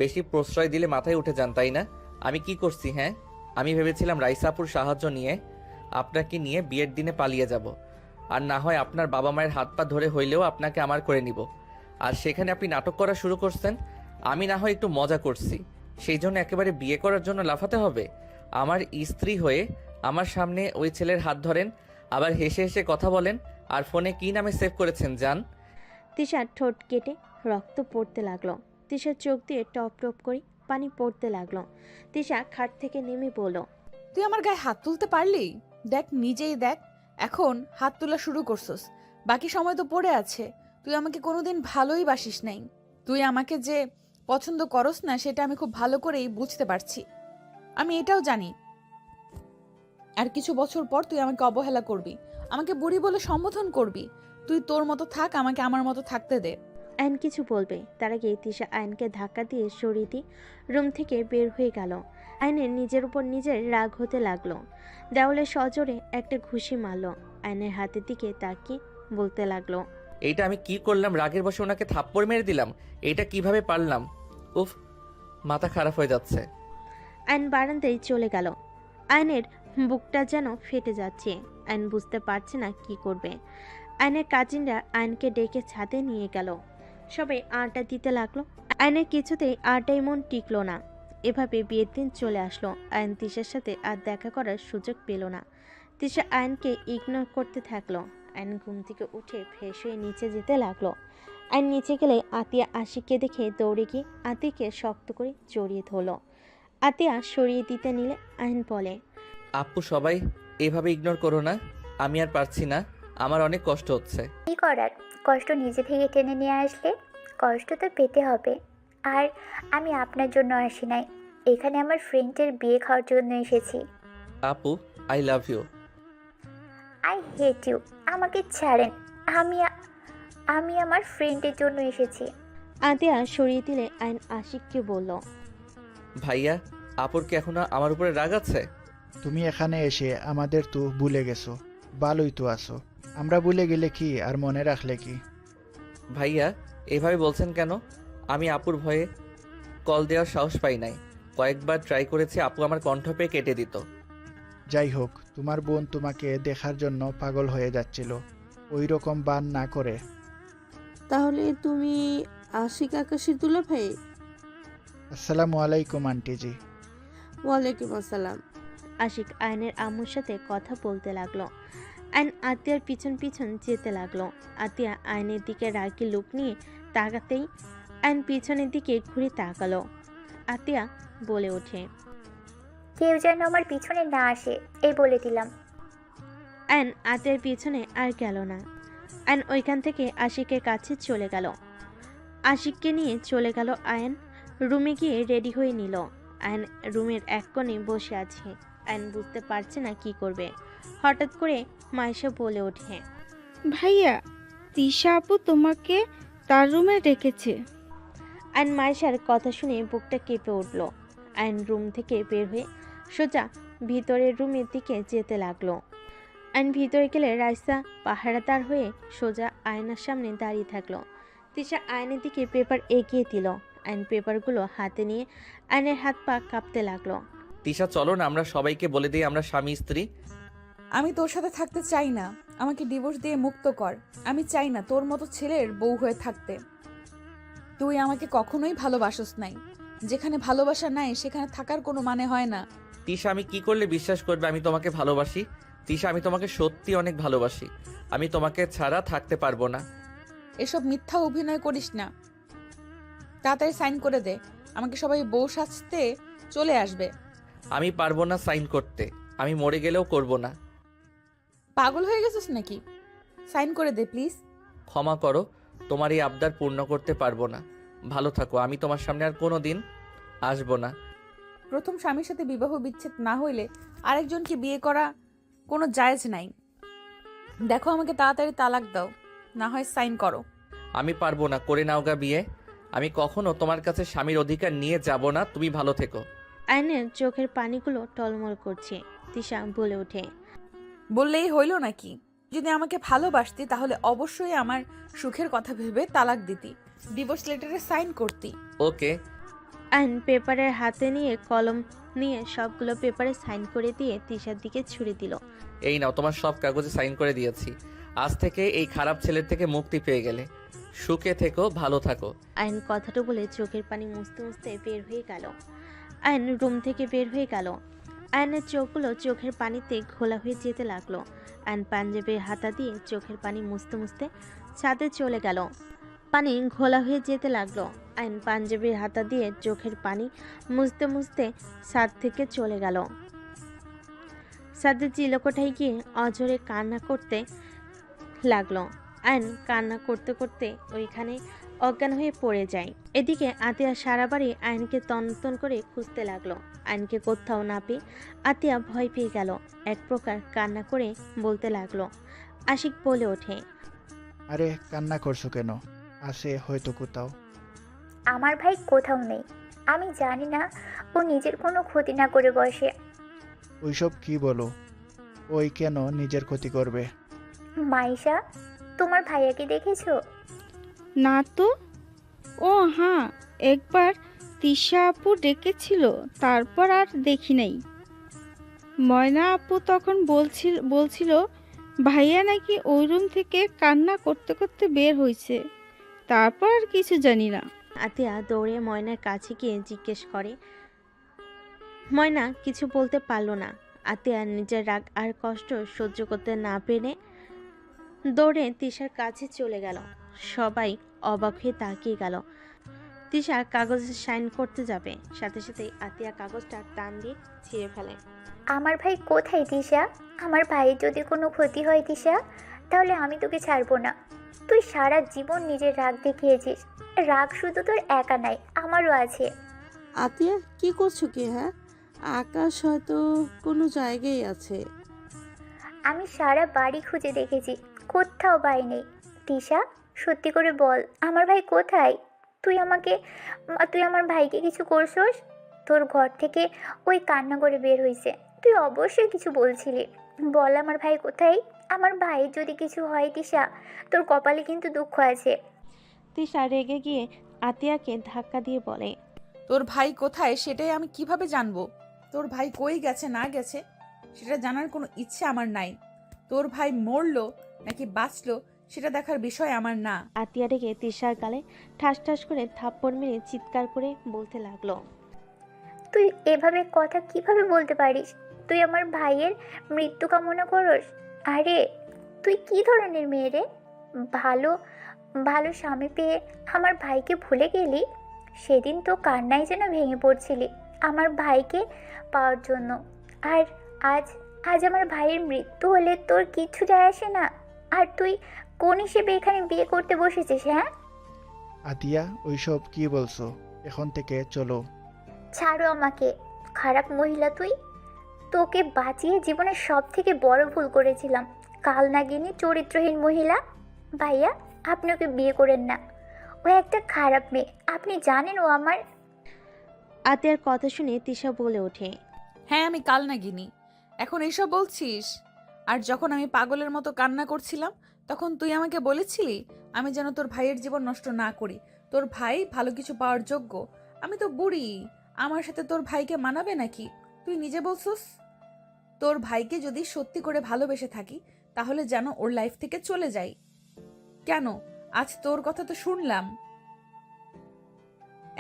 বেশি প্রশ্রয় দিলে মাথায় উঠে যান তাই না? আমি কি করছি? হ্যাঁ, আমি ভেবেছিলাম রাইসাপুর সাহায্য নিয়ে আপনাকে নিয়ে বিয়ের দিনে পালিয়ে যাব, আর না হয় আপনার বাবা মায়ের হাত পা ধরে হইলেও আপনাকে আমার করে নিব। আর সেখানে আপনি নাটক করা শুরু করছেন। আমি না হয় একটু মজা করছি, সেই জন্য একেবারে বিয়ে করার জন্য লাফাতে হবে? আমার স্ত্রী হয়ে আমার সামনে ওই ছেলের হাত ধরেন, আবার হেসে হেসে কথা বলেন, আর ফোনে কি নামে সেভ করেছেন জান? তিশার ঠোঁট কেটে রক্ত পড়তে লাগলো। তিশার চোখ দিয়ে টপ টপ করে পানি পড়তে লাগলো। তিশা খাট থেকে নেমে বলল, তুই আমার গায়ে হাত তুলতে পারলি? দেখ, নিজেই দেখ, এখন হাত তোলা শুরু করছস। বাকি সময় তো পড়ে আছে। তুই আমাকে কোনোদিন ভালোই বাসিস নাই। তুই আমাকে যে পছন্দ করস না সেটা আমি খুব ভালো করেই বুঝতে পারছি। আমি এটাও জানি আর কিছু বছর পর তুই আমাকে অবহেলা করবি, আমাকে বুড়ি বলে সম্বোধন করবি। তুই তোর মতো থাক, আমাকে আমার মতো থাকতে দে। আইন কিছু বলবে তার আগে তিশা আইনকে ধাক্কা দিয়ে সরিয়ে দিয়ে রুম থেকে বের হয়ে গেল। আইনের নিজের উপর নিজের রাগ হতে লাগলো। দেওয়ালে সজোরে একটা ঘুষি মারল। আইনের হাতের দিকে তাকিয়ে বলতে লাগলো, এইটা আমি কি করলাম? রাগের বসে ওনাকে থাপ্পড় মেরে দিলাম। এইটা কিভাবে পারলাম? উফ, মাথা খারাপ হয়ে যাচ্ছে। আইন বারান্দায় চলে গেল। আইনের বুকটা যেন ফেটে যাচ্ছে। আইন বুঝতে পারছে না কি করবে। আইনের কাজিনরা আইনকে ডেকে ছাদে নিয়ে গেল। সবাই আড্ডা দিতে লাগলো। আইনের কিছুতেই আড্ডায় মন টিকলো না। এভাবে বিয়ের দিন চলে আসলো। আইন তিশার সাথে আর দেখা করার সুযোগ পেল না। তিশা আইনকে ইগনোর করতে থাকলো। আইন ঘুম থেকে উঠে ফ্রেশ হয়ে নিচে যেতে লাগলো। আইন নিচে গেলে আতিয়া আশিককে দেখে দৌড়ে গিয়ে আতিকে শক্ত করে জড়িয়ে ধরল। আতিয়া সরিয়ে দিতে নিলে আইন বলে, আপু সবাই এভাবে ইগনোর করো না, আমি আর পারছি না, আমার অনেক কষ্ট হচ্ছে। কি করার, কষ্ট নিজে থেকে টেনে নিয়ে আসলে কষ্ট তো পেতে হবে। আর আমি আপনার জন্য আসি নাই, এখানে আমার ফ্রেন্ডের বিয়ে খাওয়ার জন্য এসেছি। আপু, I love you. I hate you. আমাকে ছাড়েন। আমি আমার ফ্রেন্ডের জন্য এসেছি। আতিয়া সরিয়ে দিলে আইন আশিককে বলল, ভাইয়া, আপুর কি এখনো আমার উপরে রাগ আছে? তুমি এখানে এসে আমাদের তো ভুলে গেছো। ভালোই তো আছো। আমরা ভুলে গেলে কি আর মনে রাখলে কি? ভাইয়া, এভাবে বলছেন কেন? আমি আপুর ভয়ে কল দেওয়ার সাহস পাই নাই। কয়েকবার ট্রাই করেছি, আপু আমার কণ্ঠ পেয়ে কেটে দিত। যাই হোক, তোমার বোন তোমাকে দেখার জন্য পাগল হয়ে যাচ্ছিল। ওই রকম বান না করে। তাহলে তুমি আশিক আকাশের দুলাভাই? আসসালামু আলাইকুম আন্টিজি। ওয়ালাইকুম আসসালাম। আশিক আয়নের আম্মুর সাথে কথা বলতে লাগলো। আয়ন আতিয়ার পিছন পিছন যেতে লাগলো। আতিয়া আয়নের দিকে রাগি লুক নিয়ে তাকাতেই আয়ন পিছনের দিকে ঘুরে তাকালো। আতিয়া বলে ওঠে, কেউ যেন আমার পিছনে না আসে, এই বলে দিলাম। আয়ন আতিয়ার পিছনে আর গেল না। আয়ন ওইখান থেকে আশিকের কাছে চলে গেল। আশিককে নিয়ে চলে গেল আয়ন। রুমে গিয়ে রেডি হয়ে নিল। আয়ন রুমের এক কোণে বসে আছে। আয়ন বুঝতে পারছে না কি করবে। হঠাৎ করে মাইশা বলে ওঠে, ভাইয়া, তিশা আপু তোমাকে তার রুমে ডেকেছে। আয়ন মাইশার কথা শুনে বুকটা কেঁপে উঠল। আয়ন রুম থেকে বের হয়ে সোজা ভিতরের রুমের দিকে যেতে লাগলো। আয়ন ভিতরে গেলে রাইসা পাহারাদার হয়ে সোজা আয়নার সামনে দাঁড়িয়ে থাকলো। তিশা আয়নের দিকে পেপার এগিয়ে দিল। আয়ন পেপারগুলো হাতে নিয়ে আয়নের হাত পা কাঁপতে লাগলো। তিশা, চলো না আমরা সবাইকে বলে দিই আমরা স্বামী স্ত্রী। আমি তোর সাথে থাকতে চাই না। আমাকে ডিভোর্স দিয়ে মুক্ত কর। আমি চাই না তোর মতো ছেলের বউ হয়ে থাকতে। তুই আমাকে কখনোই ভালোবাসস নাই। যেখানে ভালোবাসা নাই সেখানে থাকার কোনো মানে হয় না। তিশা, আমি কি করলে বিশ্বাস করবে আমি তোমাকে ভালোবাসি? তিশা, আমি তোমাকে সত্যি অনেক ভালোবাসি। আমি তোমাকে ছাড়া থাকতে পারবো না। এসব মিথ্যা অভিনয় করিস না। তাড়াতাড়ি সাইন করে দে, আমাকে সবাই বউ সাজতে চলে আসবে। আমি পারবো না সাইন করতে। আমি মরে গেলেও করব না। পাগল হয়ে গেছিস নাকি? সাইন করে দে প্লিজ। ক্ষমা করো, তোমার এই আবদার পূর্ণ করতে পারবো না। ভালো থাকো, আমি তোমার সামনে আর কোনো দিন আসবো না। প্রথম স্বামীর সাথে বিবাহ বিচ্ছেদ না হইলে আরেকজনকে বিয়ে করা কোনো জায়েজ নাই। দেখো, আমাকে তাড়াতাড়ি তালাক দাও, না হয় সাইন করো। আমি পারবো না, করে নাও গা বিয়ে। আমি কখনো তোমার কাছে স্বামীর অধিকার নিয়ে যাব না। তুমি ভালো থেকো। আয়নের চোখের পানিগুলো টলমল করছে। তিশা বলে ওঠে, বললেই হইল নাকি? যদি আমাকে ভালোবাসতি তাহলে অবশ্যই আমার সুখের কথা ভেবে তালাক দিতি, ডিভোর্স লেটারে সাইন করতি। ওকে। আয়ন পেপারের হাতে নিয়ে কলম নিয়ে সবগুলো পেপারে সাইন করে দিয়ে তিশার দিকে ছুড়ে দিল। এই নাও, তোমার সব কাগজে সাইন করে দিয়েছি। আজ থেকে এই খারাপ ছেলের থেকে মুক্তি পেয়ে গেলে। সুখে থেকো, ভালো থাকো। আয়ন কথাটা বলে চোখের পানি মুছতে মুছতে বের হয়ে গেল। আয়ন রুম থেকে বের হয়ে গেল। আয়নের চোখগুলো চোখের পানিতে ঘোলা হয়ে যেতে লাগলো। আয়ন পাঞ্জাবির হাতা দিয়ে চোখের পানি মুছতে মুছতে ছাদে চলে গেল। পানি ঘোলা হয়ে যেতে লাগলো। আয়ন পাঞ্জাবির হাতা দিয়ে চোখের পানি মুছতে মুছতে ছাদ থেকে চলে গেল। ছাদে চিলকোঠায় গিয়ে অঝরে কান্না করতে লাগলো। আয়ন কান্না করতে করতে ওইখানে অজ্ঞান হয়ে পড়ে যায়। এদিকে আতিয়া সারা বাড়ি আয়নকে তন্ন করে খুঁজতে লাগলো। আয়নকে কোথাও না পেয়ে আতিয়া ভয় পেয়ে গেল। এক প্রকার কান্না করে বলতে লাগলো। আশিক বলে ওঠে, আরে কান্না করছো কেন? আছে হয়তো কোথাও। আমার ভাই কোথাও নেই। আমি জানি না ও নিজের কোনো ক্ষতি না করে বসে। ওইসব কি বলো? ওই কেন নিজের ক্ষতি করবে? মাইশা, তোমার ভাইয়াকে দেখেছো? না তো। ও হ্যাঁ, একবার তিশা আপু ডেকেছিল, তারপর আর দেখি নাই। ময়না আপু তখন বলছিল ভাইয়া নাকি ওই রুম থেকে কান্না করতে করতে বের হয়েছে। তারপর আর কিছু জানি না। আতিয়া দৌড়ে ময়নার কাছে গিয়ে জিজ্ঞেস করে। ময়না কিছু বলতে পারল না। আতিয়া নিজের রাগ আর কষ্ট সহ্য করতে না পেরে দৌড়ে তিশার কাছে চলে গেল। সবাই অবাক হয়ে তাকিয়ে গেল। তিশা কাগজে সাইন করতে যাবে, সাথে সাথে আতিয়া কাগজটা টান দিয়ে ছিঁড়ে ফেলে। আমার ভাই কোথায় তিশা? আমার ভাইয়ের যদি কোনো ক্ষতি হয় তিশা, তাহলে আমি তোকে ছাড়বো না। তুই সারা জীবন নিজের রাগ দেখিয়েছিস। রাগ শুধু তোর একা নাই, আমারও আছে। আতিয়া কি করছো কি? হ্যাঁ, আকাশ হয়তো কোনো জায়গায় আছে। আমি সারা বাড়ি খুঁজে দেখেছি, কোথাও ভাই নেই। তিশা, সত্যি করে বল, আমার ভাই কোথায়? তুই আমার ভাইকে কিছু করছস? তোর ঘর থেকে ওই কান্না করে বের হয়েছে, তুই অবশ্যই কিছু বলছিলি। বল আমার ভাই কোথায়? আমার ভাইয়ের যদি কিছু হয় তিশা, তোর কপালে কিন্তু দুঃখ আছে। তিশা রেগে গিয়ে আতিয়াকে ধাক্কা দিয়ে বলে, তোর ভাই কোথায় সেটাই আমি কিভাবে জানবো? তোর ভাই কই গেছে না গেছে সেটা জানার কোনো ইচ্ছে আমার নাই। তোর ভাই মরলো নাকি বাঁচলো সেটা দেখার বিষয় আমার না। আতিয়া রেগে তিশার গালে ঠাস ঠাস করে থাপ্পড় মেরে চিৎকার করে বলতে লাগলো, তুই এভাবে কথা কিভাবে বলতে পারিস? তুই আমার ভাইয়ের মৃত্যু কামনা করস? আরে তুই কি ধরনের মেয়ে রে? ভালো ভালো স্বামী পেয়ে আমার ভাইকে ভুলে গেলি? সেদিন তো কান্নায় যেন ভেঙে পড়ছিলি আমার ভাইকে পাওয়ার জন্য। আর আজ আজ আমার ভাইয়ের মৃত্যু হলে তোর কিচ্ছু যায় আসে না। আর তুই কোন হিসেবে এখানে বিয়ে করতে বসেছিস? হ্যাঁ, আতিয়া ওইসব কি বলছো? এখন থেকে চলো। ছাড়ো আমাকে, খারাপ মহিলা তুই। তোকে বাঁচিয়ে জীবনের সব থেকে বড় ভুল করেছিলাম। কাল নাগিনী চরিত্রহীন মহিলা। ভাইয়া, আপনি ওকে বিয়ে করেন না, ও একটা খারাপ মেয়ে। আপনি জানেন ও আমার। আতিয়ার কথা শুনে তিশা বলে ওঠে, হ্যাঁ আমি কাল নাগিনি, এখন এইসব বলছিস? আর যখন আমি পাগলের মতো কান্না করছিলাম তখন তুই আমাকে বলেছিলি আমি যেন তোর ভাইয়ের জীবন নষ্ট না করি। তোর ভাই ভালো কিছু পাওয়ার যোগ্য। আমি তো বুড়ি, আমার সাথে তোর ভাইকে মানাবে নাকি? তুই নিজে বলছিস তোর ভাইকে যদি সত্যি করে ভালোবেসে থাকি তাহলে যেন ওর লাইফ থেকে চলে যাই। কেন? আজ তোর কথা তো শুনলাম,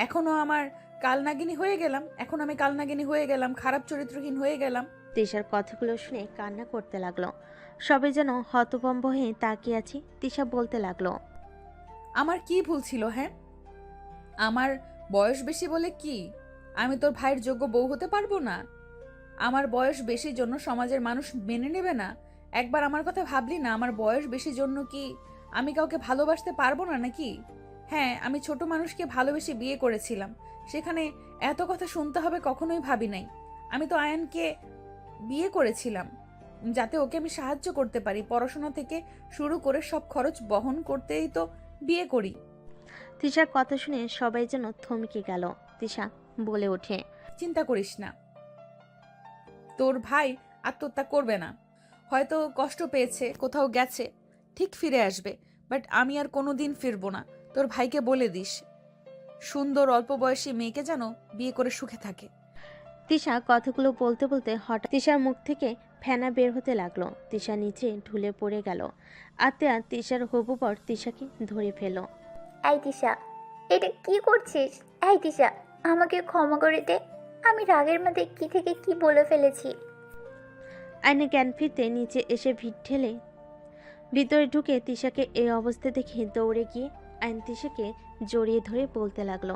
এখনো আমার কালনাগিনী হয়ে গেলাম। এখন আমি কালনাগিনী হয়ে গেলাম, খারাপ চরিত্রহীন হয়ে গেলাম। তিশার কথাগুলো শুনে কান্না করতে লাগলো। সবাই যেন হতভম্ব হয়ে তাকিয়ে আছে। তিশা বলতে লাগলো, আমার কি ভুল ছিল? হ্যাঁ, আমার বয়স বেশি বলে কি আমি তোর ভাইয়ের যোগ্য বউ হতে পারবো না? আমার বয়স বেশির জন্য সমাজের মানুষ মেনে নেবে না? একবার আমার কথা ভাবলি না? আমার বয়স বেশির জন্য কি আমি কাউকে ভালোবাসতে পারবো না নাকি? হ্যাঁ, আমি ছোট মানুষকে ভালোবেসে বিয়ে করেছিলাম, সেখানে এত কথা শুনতে হবে কখনোই ভাবি নাই। আমি তো আয়ানকে বিয়ে করেছিলাম যাতে ওকে আমি সাহায্য করতে পারি, পড়াশোনা থেকে শুরু করে সব খরচ বহন করতেই তো বিয়ে করি। তিশার কথা শুনে সবাই যেন থমকে গেল। তিশা বলে ওঠে, চিন্তা করিস না, তোর ভাই আত্মহত্যা করবে না। হয়তো কষ্ট পেয়েছে, কোথাও গেছে, ঠিক ফিরে আসবে। বাট আমি আর কোনোদিন ফিরবো না। তোর ভাইকে বলে দিস সুন্দর অল্প বয়সী মেয়েকে যেন বিয়ে করে সুখে থাকে। তিশা কথাগুলো বলতে বলতে হঠাৎ তিশার মুখ থেকে ফেনা বের হতে লাগলো। তিশা নিচে ঢুলে পড়ে গেল। আতিয়া তিশার হবু বর তিশাকে ধরে ফেল। এই তিশা, এটা কি করছিস? এই তিশা, আমাকে ক্ষমা করে দে। আমি রাগের মধ্যে কি থেকে কি বলে ফেলেছি। আইনে জ্ঞান ফিরতে নিচে এসে ভিড় ঠেলে ভিতরে ঢুকে তিশাকে এই অবস্থা দেখে দৌড়ে গিয়ে আইন তিশাকে জড়িয়ে ধরে বলতে লাগলো,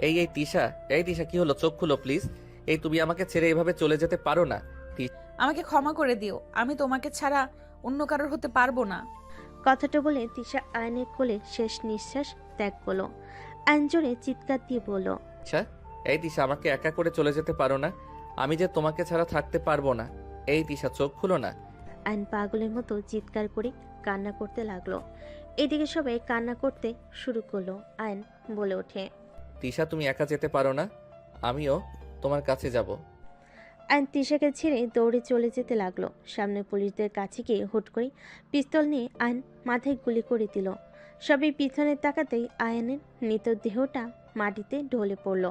এই তিশা কি হলো? চোখ খুলো প্লিজ। এই তুমি আমাকে ছেড়ে এভাবে চলে যেতে পারো না। আমাকে ক্ষমা করে দিও, আমি তোমাকে ছাড়া অন্য কারোর হতে পারবো না। কথাটা বলে তিশা আয়নের কোলে শেষ নিঃশ্বাস ত্যাগ করলো। আইন জোরে চিৎকার দিয়ে বলল, এই তিশা আমাকে একা করে চলে যেতে পারো না? আমি যে তোমাকে ছাড়া থাকতে পারবো না। এই তিশা চোখ খুলো না। আইন পাগলের মতো চিৎকার করে কান্না করতে লাগলো। এদিকে সবাই কান্না করতে শুরু করলো। আইন বলে ওঠে, তিশা তুমি একা যেতে পারো না, আমিও তোমার কাছে যাব। আইন তিশাকে ছেড়ে দৌড়ে চলে যেতে লাগলো। সামনে পুলিশদের কাছে গিয়ে হুট করে পিস্তল নিয়ে আইন মাথায় গুলি করে দিল। সবাই পিছনে তাকাতেই আয়নের মৃতদেহটা মাটিতে ঢলে পড়ল।